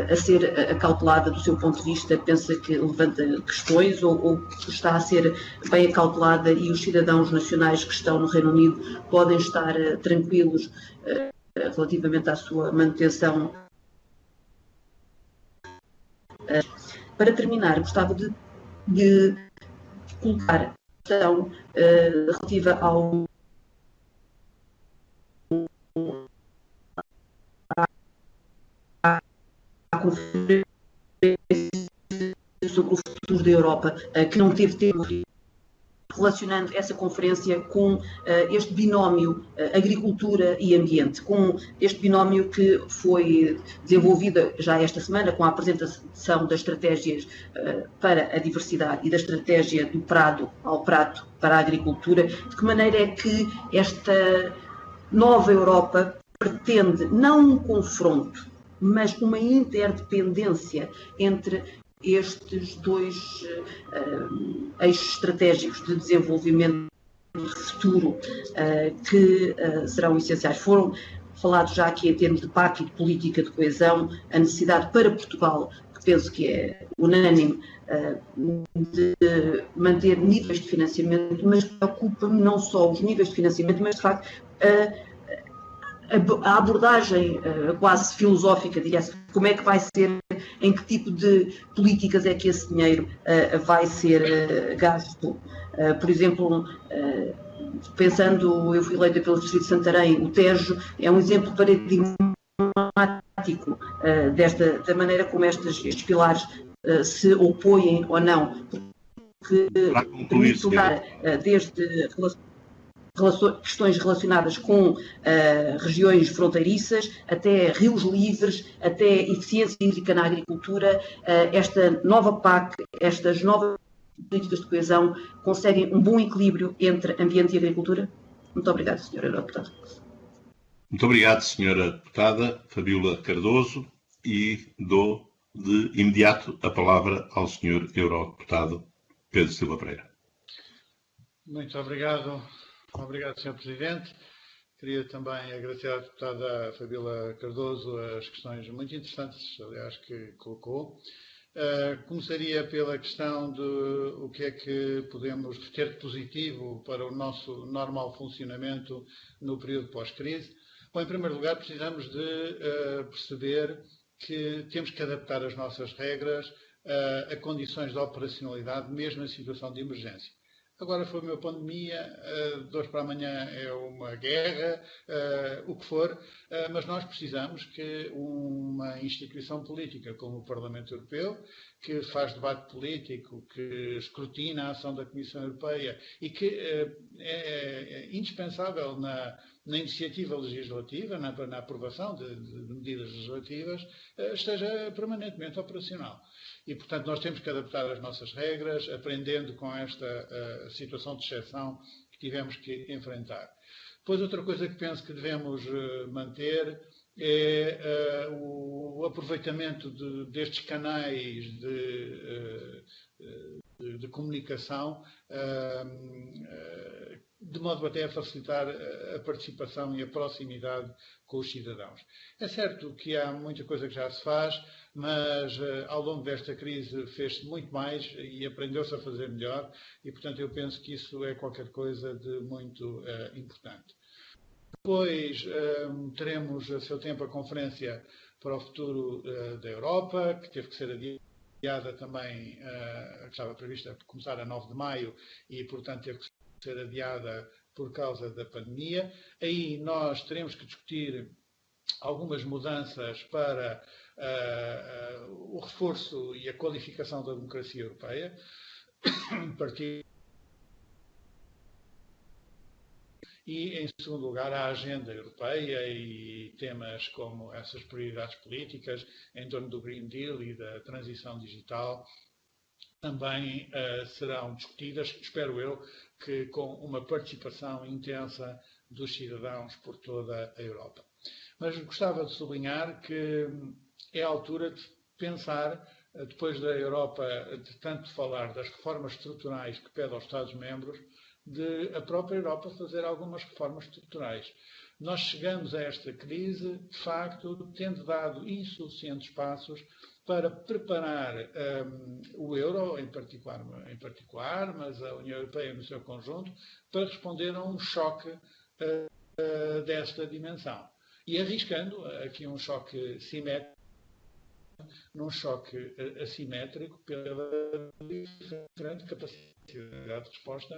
a ser acautelada do seu ponto de vista? Pensa que levanta questões ou está a ser bem acautelada e os cidadãos nacionais que estão no Reino Unido podem estar tranquilos relativamente à sua manutenção? Para terminar, gostava de colocar a questão relativa à conferência sobre o futuro da Europa, que não teve tempo, relacionando essa conferência com este binómio agricultura e ambiente, com este binómio que foi desenvolvido já esta semana com a apresentação das estratégias para a diversidade e da estratégia do prado ao prato para a agricultura. De que maneira é que esta nova Europa pretende não um confronto, mas uma interdependência entre estes dois eixos estratégicos de desenvolvimento futuro que serão essenciais? Foram falados já aqui em termos de PAC e de política de coesão, a necessidade para Portugal, que penso que é unânime, de manter níveis de financiamento, mas preocupa-me não só os níveis de financiamento, mas de facto a abordagem quase filosófica, diria-se, como é que vai ser, em que tipo de políticas é que esse dinheiro vai ser gasto. Por exemplo, pensando, eu fui eleita pelo Distrito de Santarém, o Tejo é um exemplo paradigmático da maneira como estes pilares se opõem ou não, porque permite tocar desde questões relacionadas com regiões fronteiriças, até rios livres, até eficiência hídrica na agricultura. Esta nova PAC, estas novas políticas de coesão conseguem um bom equilíbrio entre ambiente e agricultura? Muito obrigada, Sra. Eurodeputada. Muito obrigado, Sra. Deputada Fabíola Cardoso, e dou de imediato a palavra ao Sr. Eurodeputado Pedro Silva Pereira. Muito obrigado. Obrigado, Sr. Presidente. Queria também agradecer à deputada Fabíola Cardoso as questões muito interessantes, aliás, que colocou. Começaria pela questão de o que é que podemos ter de positivo para o nosso normal funcionamento no período pós-crise. Bom, em primeiro lugar, precisamos de perceber que temos que adaptar as nossas regras a condições de operacionalidade, mesmo em situação de emergência. Agora foi uma pandemia, de hoje para amanhã é uma guerra, o que for, mas nós precisamos que uma instituição política como o Parlamento Europeu, que faz debate político, que escrutina a ação da Comissão Europeia e que é indispensável na iniciativa legislativa, na aprovação de medidas legislativas, esteja permanentemente operacional. E, portanto, nós temos que adaptar as nossas regras, aprendendo com esta situação de exceção que tivemos que enfrentar. Depois, outra coisa que penso que devemos manter é o aproveitamento destes canais de comunicação, de modo até a facilitar a participação e a proximidade com os cidadãos. É certo que há muita coisa que já se faz, mas ao longo desta crise fez-se muito mais e aprendeu-se a fazer melhor e, portanto, eu penso que isso é qualquer coisa de muito importante. Depois teremos a seu tempo a Conferência para o Futuro da Europa, que teve que ser adiada também, que estava prevista começar a 9 de maio e, portanto, teve que ser adiada por causa da pandemia. Aí nós teremos que discutir algumas mudanças para o reforço e a qualificação da democracia europeia, e, em segundo lugar, a agenda europeia e temas como essas prioridades políticas em torno do Green Deal e da transição digital também serão discutidas, espero eu, que com uma participação intensa dos cidadãos por toda a Europa. Mas gostava de sublinhar que é a altura de pensar, depois da Europa, de tanto falar das reformas estruturais que pede aos Estados-membros, de a própria Europa fazer algumas reformas estruturais. Nós chegamos a esta crise, de facto, tendo dado insuficientes passos para preparar o euro, em particular, mas a União Europeia no seu conjunto, para responder a um choque desta dimensão. E arriscando aqui um choque simétrico, num choque assimétrico pela diferente capacidade de resposta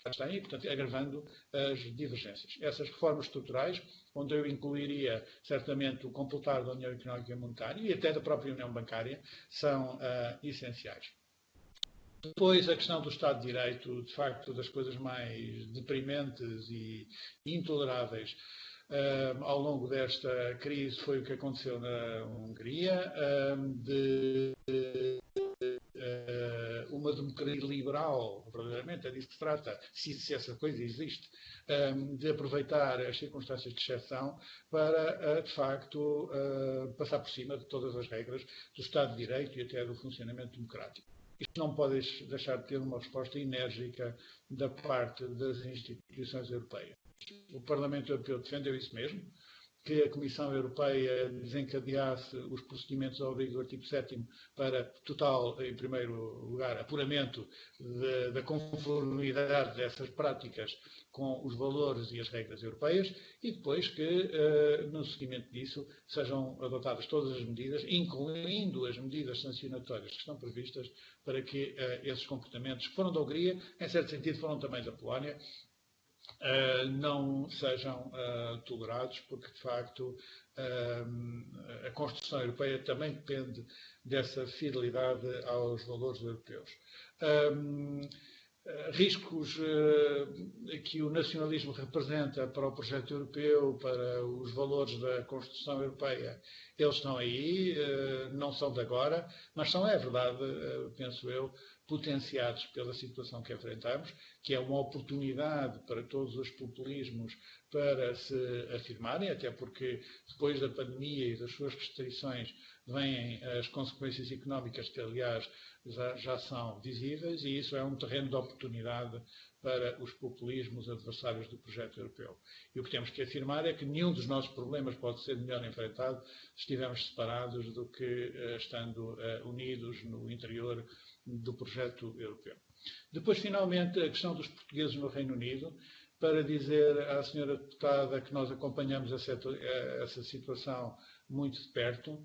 que tem e, portanto, agravando as divergências. Essas reformas estruturais, onde eu incluiria certamente o completar da União Económica e Monetária e até da própria União Bancária, são essenciais. Depois, a questão do Estado de Direito, de facto, das coisas mais deprimentes e intoleráveis ao longo desta crise foi o que aconteceu na Hungria, de uma democracia liberal, verdadeiramente, é disso que se trata, se essa coisa existe, de aproveitar as circunstâncias de exceção para, de facto, passar por cima de todas as regras do Estado de Direito e até do funcionamento democrático. Isto não pode deixar de ter uma resposta enérgica da parte das instituições europeias. O Parlamento Europeu defendeu isso mesmo, que a Comissão Europeia desencadeasse os procedimentos ao abrigo do artigo 7º para total, em primeiro lugar, apuramento da conformidade dessas práticas com os valores e as regras europeias e depois que, no seguimento disso, sejam adotadas todas as medidas, incluindo as medidas sancionatórias que estão previstas para que esses comportamentos que foram da Hungria, em certo sentido foram também da Polónia, não sejam tolerados, porque, de facto, a construção europeia também depende dessa fidelidade aos valores europeus. Riscos que o nacionalismo representa para o projeto europeu, para os valores da construção europeia, eles estão aí, não são de agora, mas são, é verdade, penso eu, potenciados pela situação que enfrentamos, que é uma oportunidade para todos os populismos para se afirmarem, até porque depois da pandemia e das suas restrições vêm as consequências económicas que, aliás, já são visíveis, e isso é um terreno de oportunidade para os populismos adversários do projeto europeu. E o que temos que afirmar é que nenhum dos nossos problemas pode ser melhor enfrentado se estivermos separados do que estando unidos no interior do projeto europeu. Depois, finalmente, a questão dos portugueses no Reino Unido, para dizer à senhora deputada que nós acompanhamos essa situação muito de perto,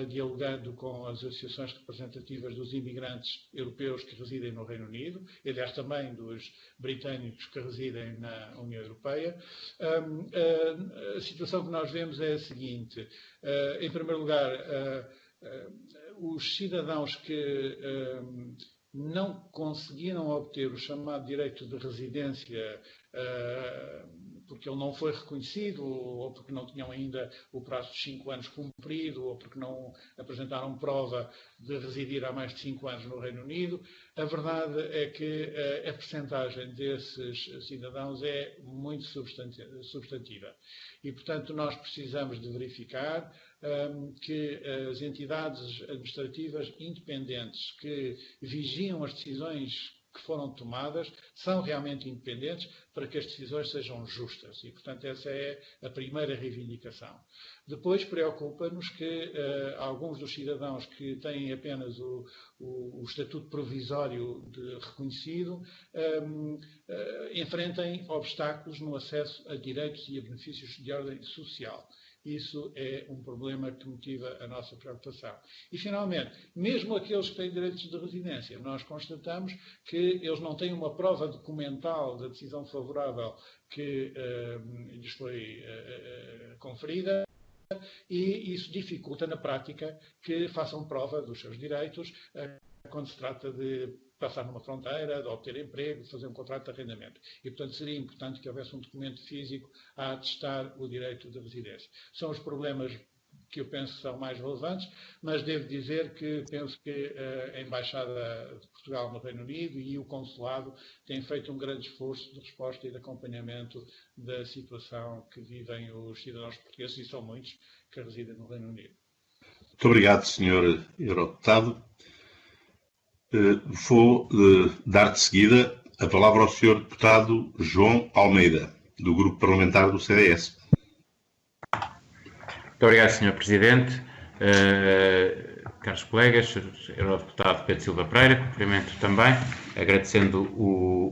dialogando com as associações representativas dos imigrantes europeus que residem no Reino Unido, e aliás também dos britânicos que residem na União Europeia. A situação que nós vemos é a seguinte: em primeiro lugar, os cidadãos que não conseguiram obter o chamado direito de residência porque ele não foi reconhecido, ou porque não tinham ainda o prazo de 5 anos cumprido, ou porque não apresentaram prova de residir há mais de 5 anos no Reino Unido. A verdade é que a percentagem desses cidadãos é muito substantiva. E, portanto, nós precisamos de verificar que as entidades administrativas independentes que vigiam as decisões que foram tomadas são realmente independentes para que as decisões sejam justas. E, portanto, essa é a primeira reivindicação. Depois, preocupa-nos que alguns dos cidadãos que têm apenas o estatuto provisório de reconhecido enfrentem obstáculos no acesso a direitos e a benefícios de ordem social. Isso é um problema que motiva a nossa preocupação. E, finalmente, mesmo aqueles que têm direitos de residência, nós constatamos que eles não têm uma prova documental da decisão favorável que lhes foi conferida, e isso dificulta, na prática, que façam prova dos seus direitos quando se trata de passar numa fronteira, de obter emprego, de fazer um contrato de arrendamento. E, portanto, seria importante que houvesse um documento físico a atestar o direito de residência. São os problemas que eu penso que são mais relevantes, mas devo dizer que penso que a Embaixada de Portugal no Reino Unido e o Consulado têm feito um grande esforço de resposta e de acompanhamento da situação que vivem os cidadãos portugueses, e são muitos que residem no Reino Unido. Muito obrigado, Sr. Eurodeputado. Vou dar de seguida a palavra ao Sr. Deputado João Almeida, do Grupo Parlamentar do CDS. Muito obrigado, Sr. Presidente. Caros colegas, Eurodeputado Pedro Silva Pereira, cumprimento também, agradecendo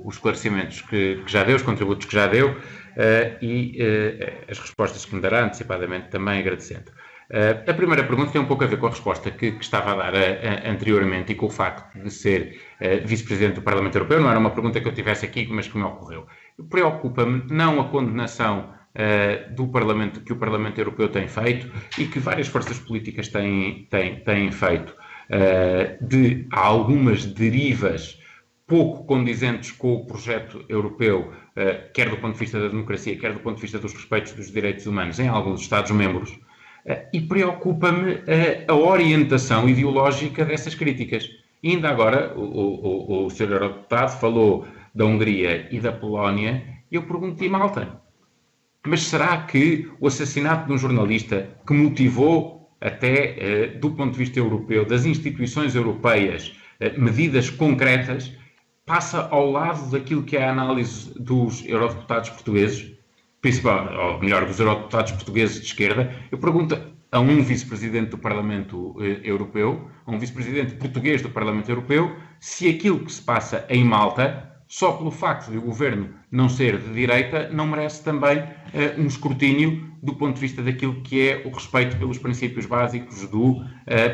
os esclarecimentos que já deu, os contributos que já deu e as respostas que me dará antecipadamente também agradecendo. A primeira pergunta tem um pouco a ver com a resposta que estava a dar anteriormente e com o facto de ser Vice-Presidente do Parlamento Europeu. Não era uma pergunta que eu tivesse aqui, mas que me ocorreu. Preocupa-me não a condenação do Parlamento, que o Parlamento Europeu tem feito e que várias forças políticas têm feito, de algumas derivas pouco condizentes com o projeto europeu, quer do ponto de vista da democracia, quer do ponto de vista dos respeitos dos direitos humanos em alguns Estados-membros. E preocupa-me a orientação ideológica dessas críticas. E ainda agora, o Sr. Eurodeputado falou da Hungria e da Polónia, e eu pergunto-lhe, malta, mas será que o assassinato de um jornalista que motivou, até do ponto de vista europeu, das instituições europeias, medidas concretas, passa ao lado daquilo que é a análise dos eurodeputados portugueses? Ou melhor, dos eurodeputados portugueses de esquerda? Eu pergunto a um vice-presidente do Parlamento Europeu, a um vice-presidente português do Parlamento Europeu, se aquilo que se passa em Malta, só pelo facto de o governo não ser de direita, não merece também um escrutínio do ponto de vista daquilo que é o respeito pelos princípios básicos do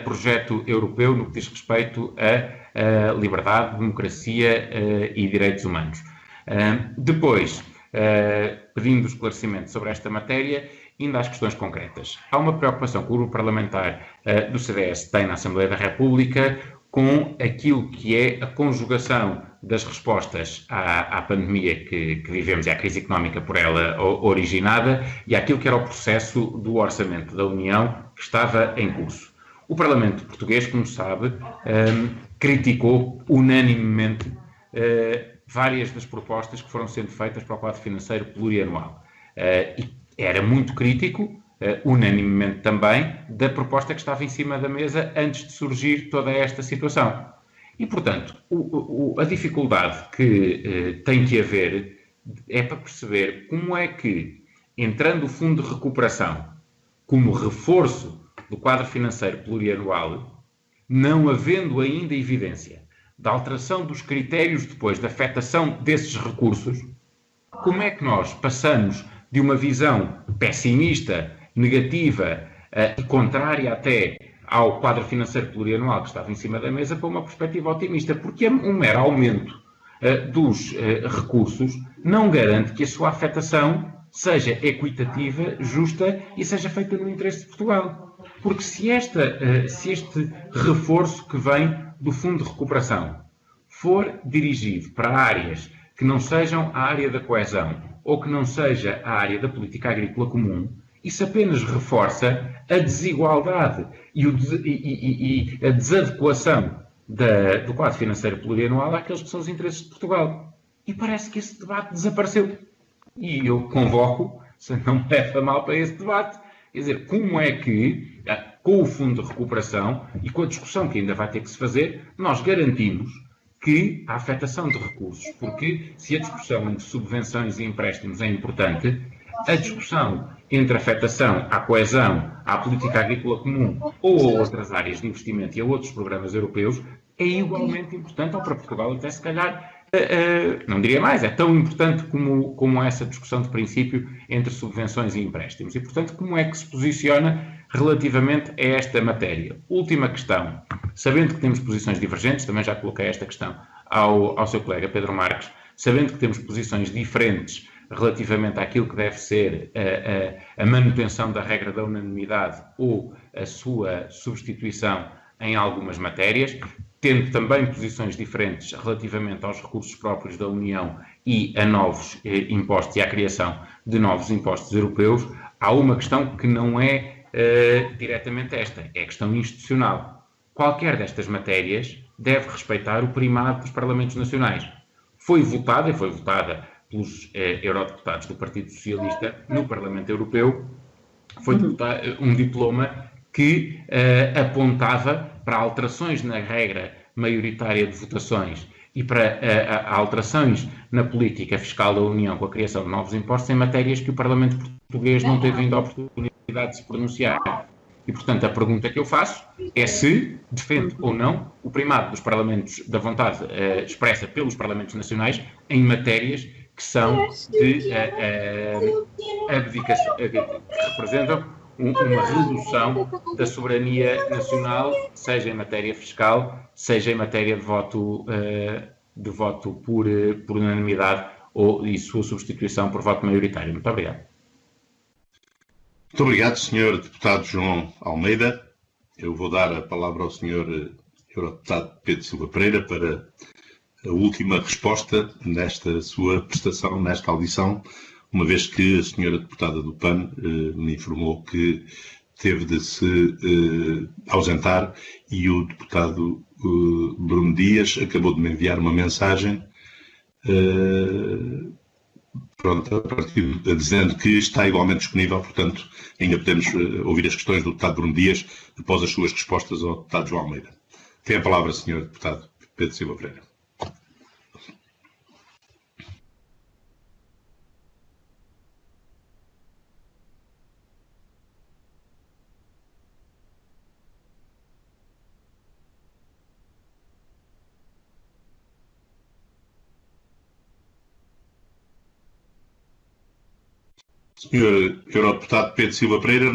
projeto europeu no que diz respeito a liberdade, democracia e direitos humanos. Depois, pedindo esclarecimento sobre esta matéria, ainda às questões concretas. Há uma preocupação que o grupo parlamentar do CDS tem na Assembleia da República com aquilo que é a conjugação das respostas à pandemia que vivemos e à crise económica por ela originada e àquilo que era o processo do orçamento da União que estava em curso. O Parlamento português, como sabe, criticou unanimemente várias das propostas que foram sendo feitas para o quadro financeiro plurianual. E era muito crítico, unanimemente também, da proposta que estava em cima da mesa antes de surgir toda esta situação. E, portanto, a dificuldade que tem que haver é para perceber como é que, entrando o Fundo de Recuperação como reforço do quadro financeiro plurianual, não havendo ainda evidência da alteração dos critérios depois da afetação desses recursos, como é que nós passamos de uma visão pessimista, negativa e contrária até ao quadro financeiro plurianual que estava em cima da mesa para uma perspectiva otimista? Porque um mero aumento dos recursos não garante que a sua afetação seja equitativa, justa e seja feita no interesse de Portugal. Porque se este reforço que vem do Fundo de Recuperação for dirigido para áreas que não sejam a área da coesão, ou que não seja a área da política agrícola comum, isso apenas reforça a desigualdade e a desadequação do quadro financeiro plurianual àqueles que são os interesses de Portugal. E parece que esse debate desapareceu. E eu convoco, se não me leva mal para esse debate, quer dizer, como é que, com o Fundo de Recuperação e com a discussão que ainda vai ter que se fazer, nós garantimos que a afetação de recursos, porque se a discussão entre subvenções e empréstimos é importante, a discussão entre a afetação à coesão, à política agrícola comum ou a outras áreas de investimento e a outros programas europeus é igualmente importante, ou para Portugal até se calhar, não diria mais, é tão importante como essa discussão de princípio entre subvenções e empréstimos. E, portanto, como é que se posiciona relativamente a esta matéria? Última questão. Sabendo que temos posições divergentes, também já coloquei esta questão ao seu colega Pedro Marques, sabendo que temos posições diferentes relativamente àquilo que deve ser a manutenção da regra da unanimidade ou a sua substituição em algumas matérias, tendo também posições diferentes relativamente aos recursos próprios da União e a novos impostos e à criação de novos impostos europeus, há uma questão que não é diretamente esta, é a questão institucional. Qualquer destas matérias deve respeitar o primado dos Parlamentos Nacionais. Foi votada pelos eurodeputados do Partido Socialista no Parlamento Europeu, foi um diploma que apontava para alterações na regra maioritária de votações e para alterações na política fiscal da União com a criação de novos impostos em matérias que o Parlamento português não teve ainda a oportunidade de se pronunciar. E, portanto, a pergunta que eu faço é se defende ou não o primado dos parlamentos, da vontade expressa pelos Parlamentos Nacionais em matérias que são de abdicação, que representam uma redução da soberania nacional, seja em matéria fiscal, seja em matéria de voto por unanimidade e sua substituição por voto maioritário. Muito obrigado. Muito obrigado, Sr. Deputado João Almeida. Eu vou dar a palavra ao Sr. Eurodeputado Pedro Silva Pereira para a última resposta nesta sua prestação, nesta audição, uma vez que a Sra. Deputada do PAN me informou que teve de se ausentar e o Deputado Bruno Dias acabou de me enviar uma mensagem dizendo que está igualmente disponível, portanto, ainda podemos ouvir as questões do Deputado Bruno Dias após as suas respostas ao Deputado João Almeida. Tem a palavra, Sr. Deputado Pedro Silva Pereira. Senhor Eurodeputado Pedro Silva Pereira,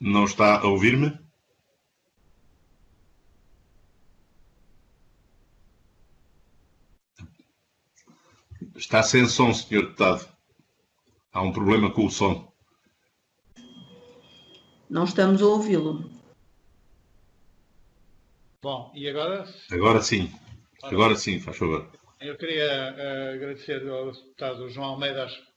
não está a ouvir-me? Está sem som, Senhor Deputado. Há um problema com o som. Não estamos a ouvi-lo. Bom, e agora? Agora sim. Agora sim, faz favor. Eu queria agradecer ao deputado João Almeida as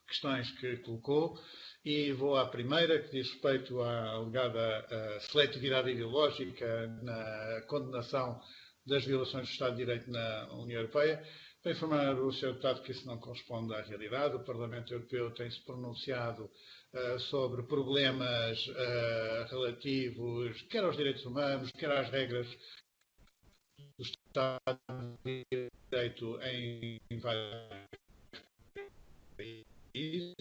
questões que colocou e vou à primeira, que diz respeito à alegada seletividade ideológica na condenação das violações do Estado de Direito na União Europeia. Para informar o Sr. Deputado que isso não corresponde à realidade, o Parlamento Europeu tem-se pronunciado sobre problemas relativos quer aos direitos humanos, quer às regras do Estado de Direito em vários países,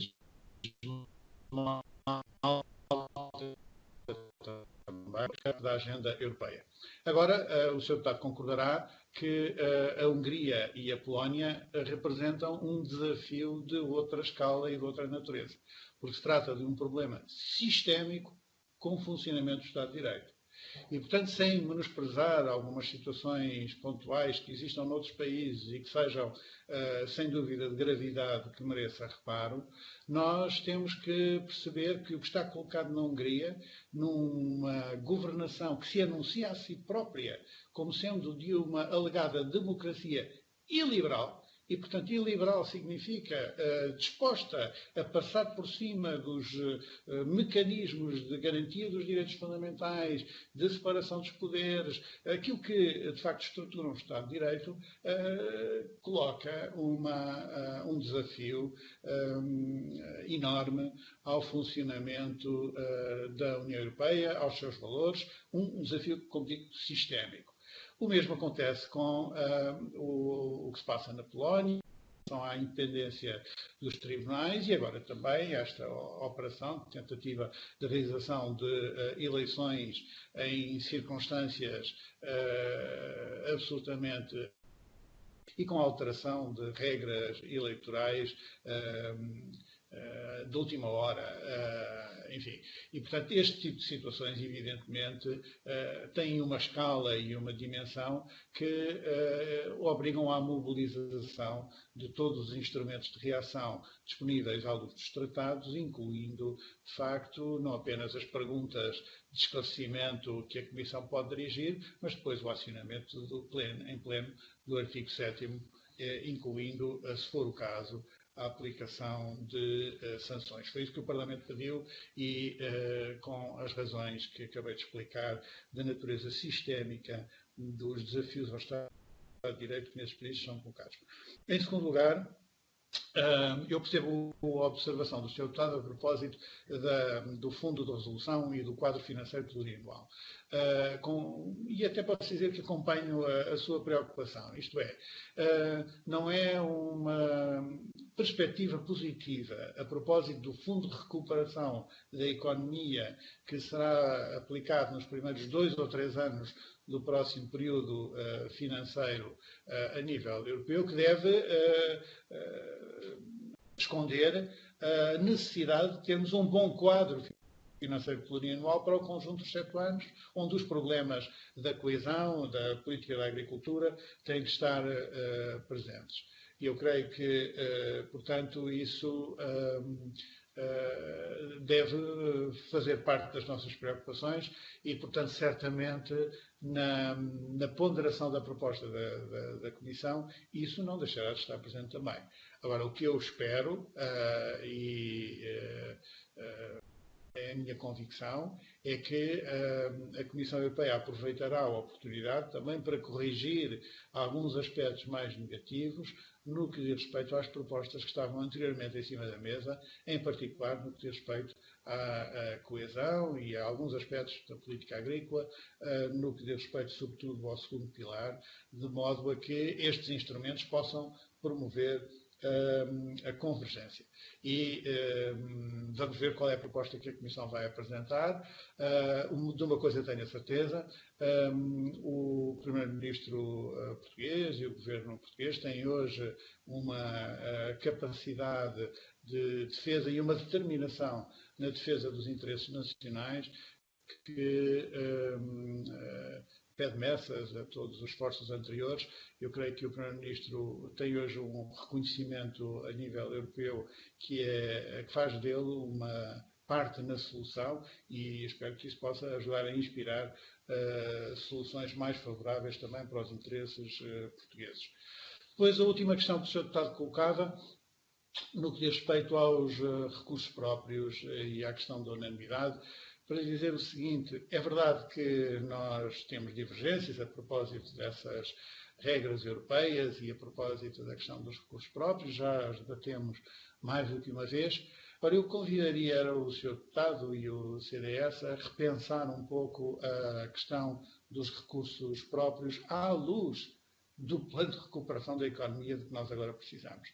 da agenda europeia. Agora, o Sr. Deputado concordará que a Hungria e a Polónia representam um desafio de outra escala e de outra natureza, porque se trata de um problema sistémico com o funcionamento do Estado de Direito. E, portanto, sem menosprezar algumas situações pontuais que existam noutros países e que sejam, sem dúvida, de gravidade que mereça reparo, nós temos que perceber que o que está colocado na Hungria, numa governação que se anuncia a si própria como sendo de uma alegada democracia iliberal, E, portanto, iliberal significa disposta a passar por cima dos mecanismos de garantia dos direitos fundamentais, de separação dos poderes, aquilo que, de facto, estrutura um Estado de Direito, coloca um desafio enorme ao funcionamento da União Europeia, aos seus valores, um desafio, como digo, sistémico. O mesmo acontece com o que se passa na Polónia, à independência dos tribunais e agora também esta operação de tentativa de realização de eleições em circunstâncias absolutamente e com alteração de regras eleitorais de última hora, enfim. E, portanto, este tipo de situações, evidentemente, têm uma escala e uma dimensão que obrigam à mobilização de todos os instrumentos de reação disponíveis à luz dos tratados, incluindo, de facto, não apenas as perguntas de esclarecimento que a Comissão pode dirigir, mas depois o acionamento em pleno do artigo 7º, incluindo, se for o caso, a aplicação de sanções. Foi isso que o Parlamento pediu e, com as razões que acabei de explicar, da natureza sistémica dos desafios ao Estado de Direito que nesses países são colocados. Em segundo lugar, eu percebo a observação do Sr. Deputado a propósito do Fundo de Resolução e do quadro financeiro plurianual. E até posso dizer que acompanho a sua preocupação. Isto é, não é uma perspectiva positiva a propósito do Fundo de Recuperação da Economia que será aplicado nos primeiros 2 ou 3 anos do próximo período financeiro a nível europeu, que deve esconder a necessidade de termos um bom quadro financeiro plurianual para o conjunto dos 7 anos, onde os problemas da coesão, da política da agricultura têm que estar presentes. E eu creio que, portanto, isso deve fazer parte das nossas preocupações e, portanto, certamente na ponderação da proposta da Comissão, isso não deixará de estar presente também. Agora, o que eu espero é a minha convicção, é que a Comissão Europeia aproveitará a oportunidade também para corrigir alguns aspectos mais negativos no que diz respeito às propostas que estavam anteriormente em cima da mesa, em particular no que diz respeito à coesão e a alguns aspectos da política agrícola, no que diz respeito, sobretudo, ao segundo pilar, de modo a que estes instrumentos possam promover a convergência. E vamos ver qual é a proposta que a Comissão vai apresentar. De uma coisa tenho a certeza, o Primeiro-Ministro português e o Governo português têm hoje uma capacidade de defesa e uma determinação na defesa dos interesses nacionais que pede messas a todos os esforços anteriores. Eu creio que o Primeiro-Ministro tem hoje um reconhecimento a nível europeu que faz dele uma parte na solução e espero que isso possa ajudar a inspirar soluções mais favoráveis também para os interesses portugueses. Depois, a última questão que o Sr. Deputado colocava, no que diz respeito aos recursos próprios e à questão da unanimidade, para dizer o seguinte: é verdade que nós temos divergências a propósito dessas regras europeias e a propósito da questão dos recursos próprios, já as debatemos mais do que uma vez. Ora, eu convidaria o Sr. Deputado e o CDS a repensar um pouco a questão dos recursos próprios à luz do plano de recuperação da economia de que nós agora precisamos.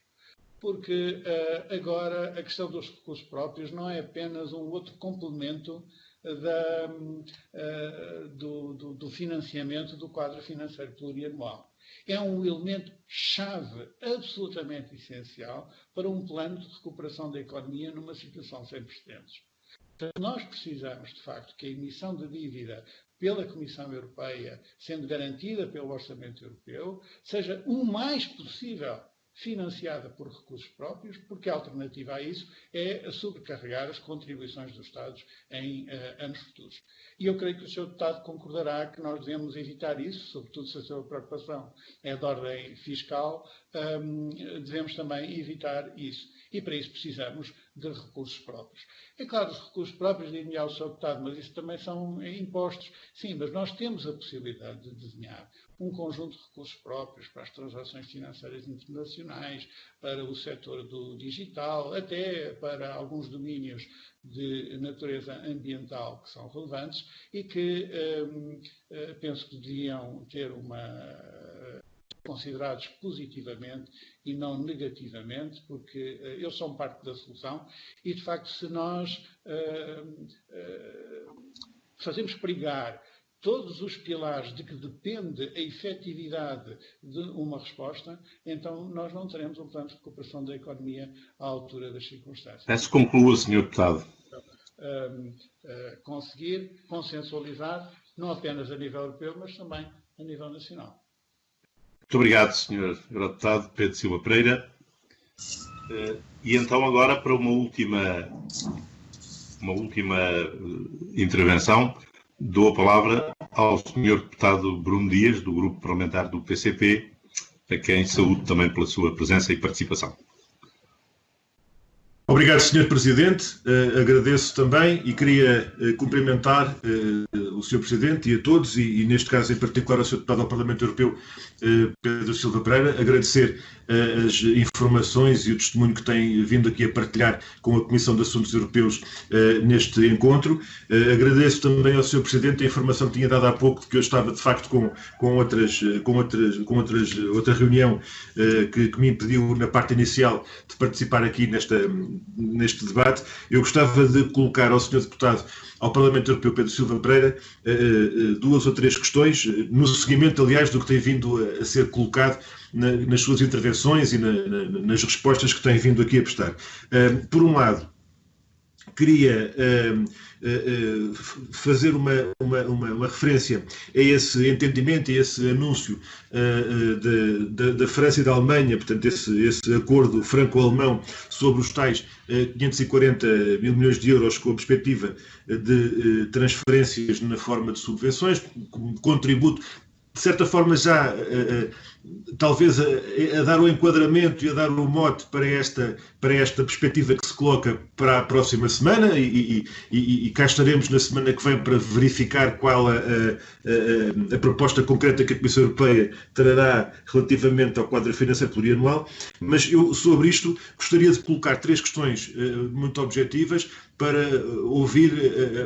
Porque agora a questão dos recursos próprios não é apenas um outro complemento do financiamento do quadro financeiro plurianual. É um elemento chave, absolutamente essencial, para um plano de recuperação da economia numa situação sem precedentes. Nós precisamos, de facto, que a emissão de dívida pela Comissão Europeia, sendo garantida pelo Orçamento Europeu, seja o mais possível financiada por recursos próprios, porque a alternativa a isso é sobrecarregar as contribuições dos Estados em anos futuros. E eu creio que o Sr. Deputado concordará que nós devemos evitar isso, sobretudo se a sua preocupação é de ordem fiscal, devemos também evitar isso. E para isso precisamos de recursos próprios. É claro, os recursos próprios, diria ao Sr. Deputado, mas isso também são impostos. Sim, mas nós temos a possibilidade de desenhar um conjunto de recursos próprios para as transações financeiras internacionais, para o setor do digital, até para alguns domínios de natureza ambiental que são relevantes e que penso que deviam ter considerados positivamente e não negativamente, porque eles são parte da solução e, de facto, se nós fazemos perigar todos os pilares de que depende a efetividade de uma resposta, então nós não teremos um plano de recuperação da economia à altura das circunstâncias. Peço que conclua, Sr. Deputado. Conseguir consensualizar, não apenas a nível europeu, mas também a nível nacional. Muito obrigado, Sr. Eurodeputado Pedro Silva Pereira. E então agora para uma última intervenção, dou a palavra ao Sr. Deputado Bruno Dias, do Grupo Parlamentar do PCP, a quem saúdo também pela sua presença e participação. Obrigado, Sr. Presidente. Agradeço também e queria cumprimentar o Sr. Presidente e a todos, e neste caso em particular ao Sr. Deputado ao Parlamento Europeu, Pedro Silva Pereira, agradecer as informações e o testemunho que tem vindo aqui a partilhar com a Comissão de Assuntos Europeus neste encontro. Agradeço também ao Sr. Presidente a informação que tinha dado há pouco, de que eu estava de facto com outra reunião que me impediu na parte inicial de participar aqui neste debate. Eu gostava de colocar ao Sr. Deputado ao Parlamento Europeu, Pedro Silva Pereira, 2 ou 3 questões, no seguimento, aliás, do que tem vindo a ser colocado nas suas intervenções e nas respostas que tem vindo aqui a prestar. Por um lado, queria fazer uma referência a esse entendimento, a esse anúncio da França e da Alemanha, portanto, esse acordo franco-alemão sobre os tais 540 mil milhões de euros com a perspectiva de transferências na forma de subvenções, como contributo, de certa forma já talvez a dar o enquadramento e a dar o mote para esta perspectiva que se coloca para a próxima semana e cá estaremos na semana que vem para verificar qual a proposta concreta que a Comissão Europeia trará relativamente ao quadro financeiro plurianual, mas eu sobre isto gostaria de colocar 3 questões muito objetivas para ouvir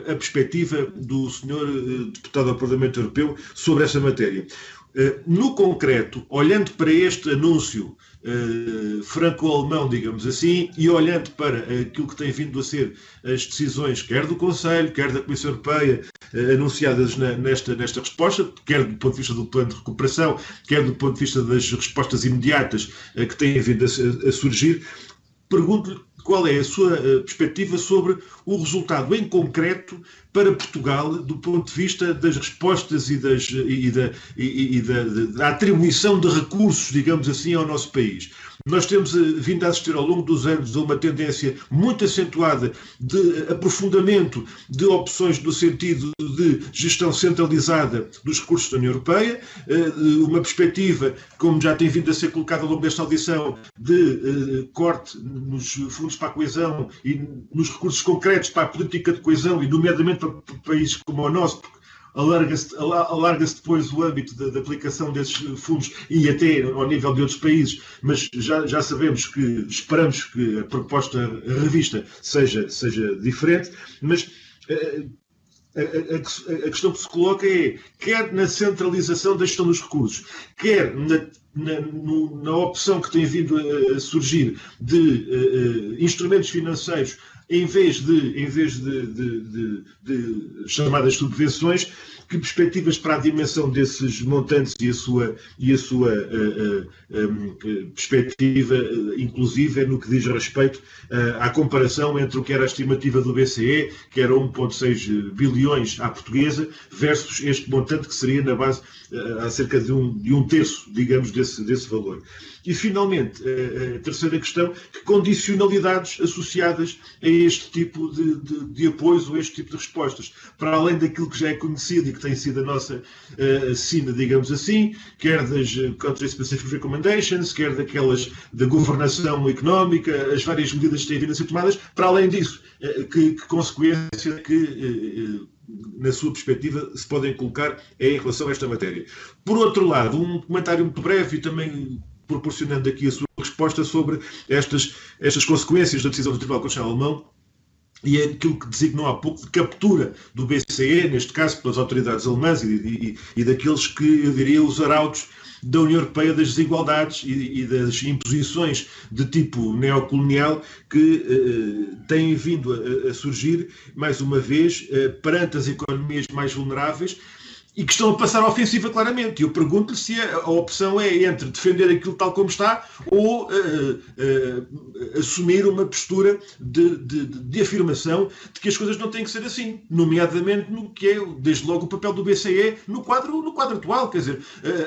a perspectiva do Sr. Deputado ao Parlamento Europeu sobre essa matéria. No concreto, olhando para este anúncio franco-alemão, digamos assim, e olhando para aquilo que tem vindo a ser as decisões, quer do Conselho, quer da Comissão Europeia, anunciadas nesta resposta, quer do ponto de vista do plano de recuperação, quer do ponto de vista das respostas imediatas que têm vindo a surgir, pergunto-lhe qual é a sua perspectiva sobre o resultado em concreto para Portugal do ponto de vista das respostas e da atribuição de recursos, digamos assim, ao nosso país. Nós temos vindo a assistir ao longo dos anos a uma tendência muito acentuada de aprofundamento de opções no sentido de gestão centralizada dos recursos da União Europeia, uma perspectiva, como já tem vindo a ser colocada ao longo desta audição, de corte nos fundos para a coesão e nos recursos concretos para a política de coesão, e nomeadamente para países como o nosso, porque alarga-se depois o âmbito da aplicação desses fundos e até ao nível de outros países, mas já sabemos que esperamos que a proposta revista seja diferente, mas a questão que se coloca é, quer na centralização da gestão dos recursos, quer na opção que tem vindo a surgir de instrumentos financeiros em vez de chamadas subvenções, que perspectivas para a dimensão desses montantes e a sua perspectiva inclusiva no que diz respeito à comparação entre o que era a estimativa do BCE, que era 1,6 bilhões à portuguesa, versus este montante que seria na base a cerca de um terço, digamos, desse valor. E, finalmente, a terceira questão, que condicionalidades associadas a este tipo de apoios ou a este tipo de respostas, para além daquilo que já é conhecido e que tem sido a nossa sina, digamos assim, quer das Country Specific Recommendations, quer daquelas da governação económica, as várias medidas que têm vindo a ser tomadas, para além disso, que consequência que na sua perspectiva, se podem colocar em relação a esta matéria. Por outro lado, um comentário muito breve e também proporcionando aqui a sua resposta sobre estas consequências da decisão do Tribunal Constitucional Alemão e aquilo que designou há pouco de captura do BCE, neste caso pelas autoridades alemãs e daqueles que, eu diria, os arautos da União Europeia, das desigualdades e das imposições de tipo neocolonial que têm vindo a surgir, mais uma vez, perante as economias mais vulneráveis e que estão a passar a ofensiva claramente. E eu pergunto-lhe se a opção é entre defender aquilo tal como está ou assumir uma postura de afirmação de que as coisas não têm que ser assim, nomeadamente no que é, desde logo, o papel do BCE no quadro atual, quer dizer,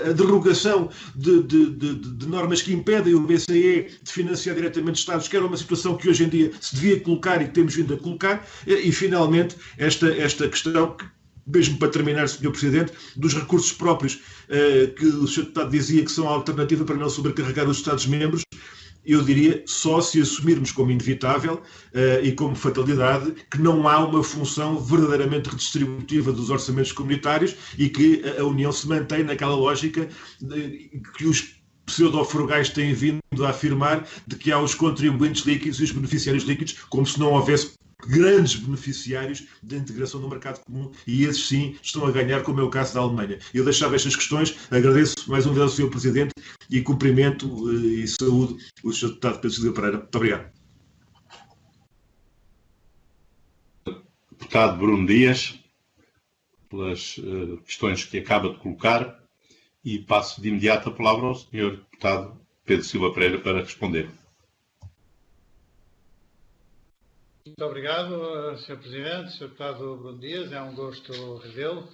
a derrogação de normas que impedem o BCE de financiar diretamente Estados, que era uma situação que hoje em dia se devia colocar e que temos vindo a colocar, e finalmente esta questão, mesmo para terminar, Sr. Presidente, dos recursos próprios que o Sr. Deputado dizia que são a alternativa para não sobrecarregar os Estados-membros, eu diria só se assumirmos como inevitável e como fatalidade que não há uma função verdadeiramente redistributiva dos orçamentos comunitários e que a União se mantém naquela lógica que os pseudo-frugais têm vindo a afirmar de que há os contribuintes líquidos e os beneficiários líquidos, como se não houvesse grandes beneficiários da integração no mercado comum, e esses sim estão a ganhar, como é o caso da Alemanha. Eu deixava estas questões, agradeço mais uma vez ao Sr. Presidente e cumprimento e saúdo o Sr. Deputado Pedro Silva Pereira. Muito obrigado. Deputado Bruno Dias, pelas questões que acaba de colocar, e passo de imediato a palavra ao Sr. Deputado Pedro Silva Pereira para responder. Muito obrigado, Sr. Presidente, Sr. Deputado Bruno Dias, é um gosto revê-lo.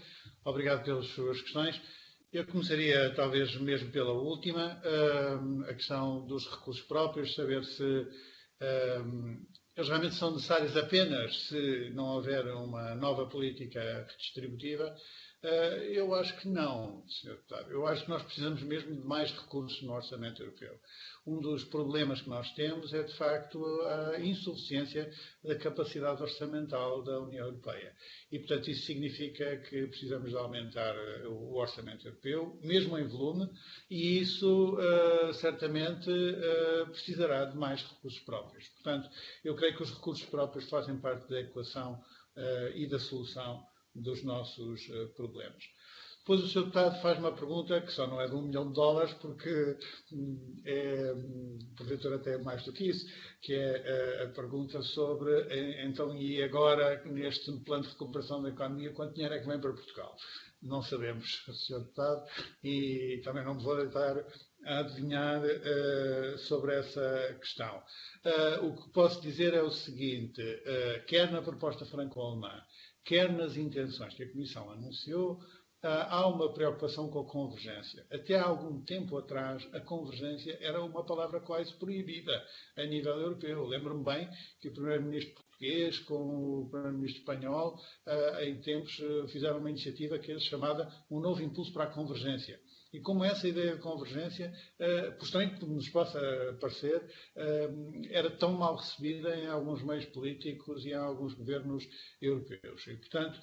Obrigado pelas suas questões. Eu começaria, talvez mesmo pela última, a questão dos recursos próprios, saber se eles realmente são necessários apenas se não houver uma nova política redistributiva. Eu acho que não, Sr. Deputado. Eu acho que nós precisamos mesmo de mais recursos no orçamento europeu. Um dos problemas que nós temos é, de facto, a insuficiência da capacidade orçamental da União Europeia. E, portanto, isso significa que precisamos de aumentar o orçamento europeu, mesmo em volume, e isso certamente precisará de mais recursos próprios. Portanto, eu creio que os recursos próprios fazem parte da equação e da solução dos nossos problemas. Depois o Sr. Deputado faz uma pergunta que só não é de $1 milhão, porque é, porventura até mais do que isso, que é a pergunta sobre, então, e agora, neste plano de recuperação da economia, quanto dinheiro é que vem para Portugal? Não sabemos, Sr. Deputado, e também não me vou deitar a adivinhar sobre essa questão. O que posso dizer é o seguinte, quer na proposta franco-alemã, quer nas intenções que a Comissão anunciou, há uma preocupação com a convergência. Até há algum tempo atrás, a convergência era uma palavra quase proibida a nível europeu. Lembro-me bem que o Primeiro-Ministro português com o Primeiro-Ministro espanhol, em tempos, fizeram uma iniciativa que é chamada Um Novo Impulso para a Convergência. E como essa ideia de convergência, por estranho que nos possa parecer, era tão mal recebida em alguns meios políticos e em alguns governos europeus. E, portanto,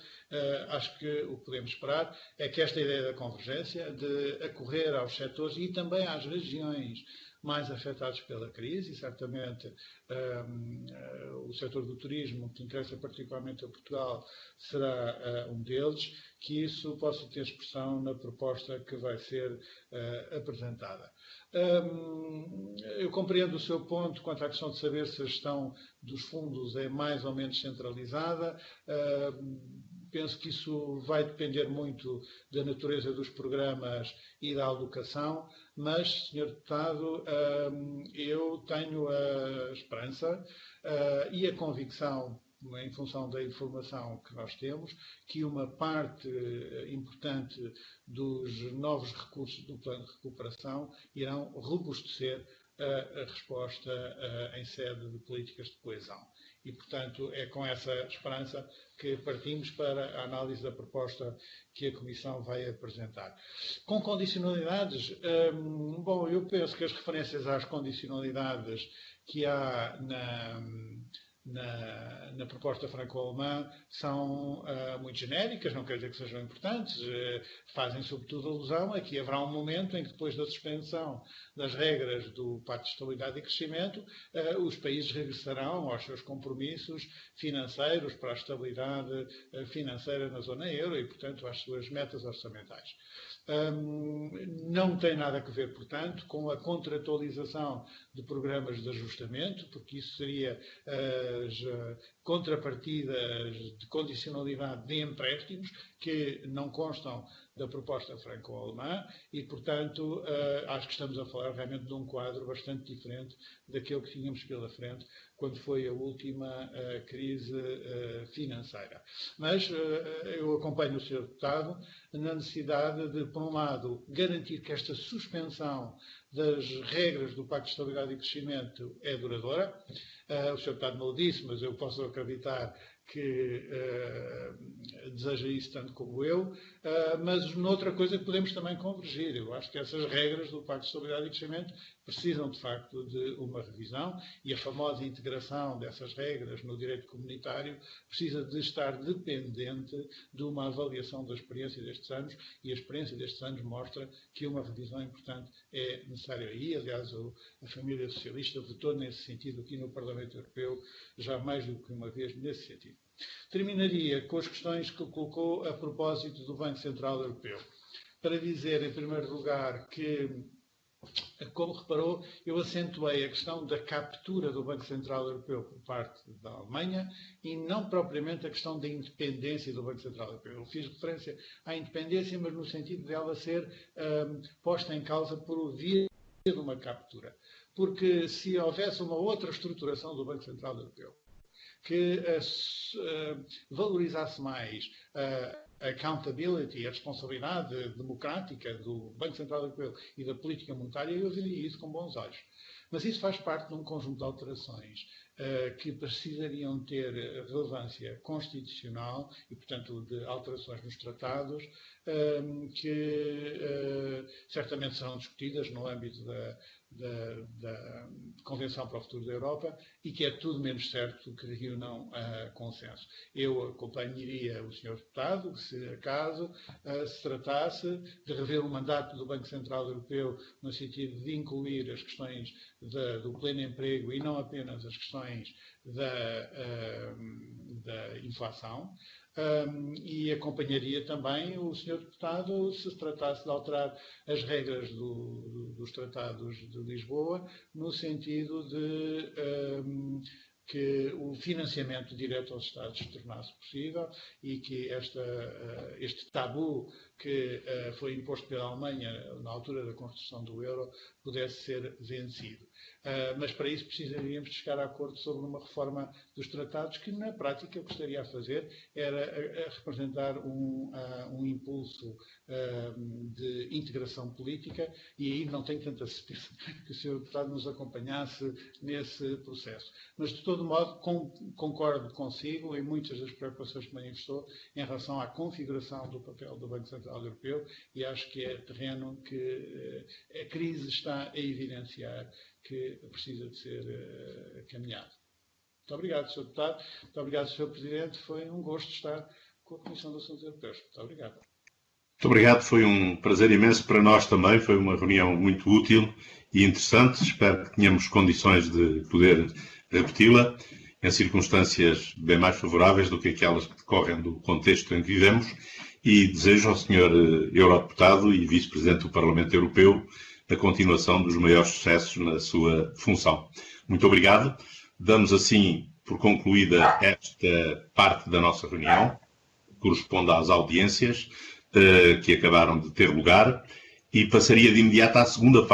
acho que o que podemos esperar é que esta ideia da convergência, de acorrer aos setores e também às regiões mais afetados pela crise, e certamente o setor do turismo, que interessa particularmente a Portugal, será um deles, que isso possa ter expressão na proposta que vai ser apresentada. Eu compreendo o seu ponto quanto à questão de saber se a gestão dos fundos é mais ou menos centralizada. penso que isso vai depender muito da natureza dos programas e da alocação, mas, Sr. Deputado, eu tenho a esperança e a convicção, em função da informação que nós temos, que uma parte importante dos novos recursos do Plano de Recuperação irão robustecer a resposta em sede de políticas de coesão. E, portanto, é com essa esperança que partimos para a análise da proposta que a Comissão vai apresentar. Com condicionalidades, bom, eu penso que as referências às condicionalidades que há na proposta franco-alemã são muito genéricas, não quer dizer que sejam importantes, fazem sobretudo alusão a que haverá um momento em que, depois da suspensão das regras do Pacto de Estabilidade e Crescimento, os países regressarão aos seus compromissos financeiros para a estabilidade financeira na zona euro e, portanto, às suas metas orçamentais. Não tem nada a ver, portanto, com a contratualização de programas de ajustamento, porque isso seria as contrapartidas de condicionalidade de empréstimos que não constam da proposta franco-alemã e, portanto, acho que estamos a falar realmente de um quadro bastante diferente daquele que tínhamos pela frente quando foi a última crise financeira. Mas eu acompanho o Sr. Deputado na necessidade de, por um lado, garantir que esta suspensão das regras do Pacto de Estabilidade e Crescimento é duradoura. O Sr. Deputado não o disse, mas eu posso acreditar que deseja isso tanto como eu, mas noutra coisa que podemos também convergir. Eu acho que essas regras do Pacto de Estabilidade e Crescimento precisam, de facto, de uma revisão e a famosa integração dessas regras no direito comunitário precisa de estar dependente de uma avaliação da experiência destes anos e a experiência destes anos mostra que uma revisão importante é necessária. E, aliás, a família socialista votou nesse sentido aqui no Parlamento Europeu já mais do que uma vez nesse sentido. Terminaria com as questões que colocou a propósito do Banco Central Europeu. Para dizer, em primeiro lugar, que, como reparou, eu acentuei a questão da captura do Banco Central Europeu por parte da Alemanha e não propriamente a questão da independência do Banco Central Europeu. Eu fiz referência à independência, mas no sentido de ela ser posta em causa por via de uma captura. Porque se houvesse uma outra estruturação do Banco Central Europeu, que valorizasse mais a accountability, a responsabilidade democrática do Banco Central Europeu e da política monetária, eu veria isso com bons olhos. Mas isso faz parte de um conjunto de alterações que precisariam ter relevância constitucional e, portanto, de alterações nos tratados, que certamente serão discutidas no âmbito da Convenção para o Futuro da Europa e que é tudo menos certo que reúnam consenso. Eu acompanharia o Sr. Deputado, que se acaso se tratasse de rever o mandato do Banco Central Europeu no sentido de incluir as questões do pleno emprego e não apenas as questões da inflação. E acompanharia também o Sr. Deputado se tratasse de alterar as regras dos tratados de Lisboa, no sentido de que o financiamento direto aos Estados se tornasse possível e que este tabu que foi imposto pela Alemanha na altura da construção do euro pudesse ser vencido. Mas para isso precisaríamos de chegar a acordo sobre uma reforma dos tratados que, na prática, o que estaria a fazer era representar um impulso de integração política e aí não tenho tanta certeza que o Sr. Deputado nos acompanhasse nesse processo. Mas, de todo modo, concordo consigo em muitas das preocupações que manifestou em relação à configuração do papel do Banco Central Europeu e acho que é terreno que a crise está a evidenciar que precisa de ser caminhado. Muito obrigado, Sr. Deputado. Muito obrigado, Sr. Presidente. Foi um gosto estar com a Comissão de Assuntos Europeus. Muito obrigado. Muito obrigado. Foi um prazer imenso para nós também. Foi uma reunião muito útil e interessante. Espero que tenhamos condições de poder repeti-la em circunstâncias bem mais favoráveis do que aquelas que decorrem do contexto em que vivemos e desejo ao Sr. Eurodeputado e Vice-Presidente do Parlamento Europeu a continuação dos maiores sucessos na sua função. Muito obrigado. Damos assim por concluída esta parte da nossa reunião. corresponde às audiências que acabaram de ter lugar, e passaria de imediato à segunda parte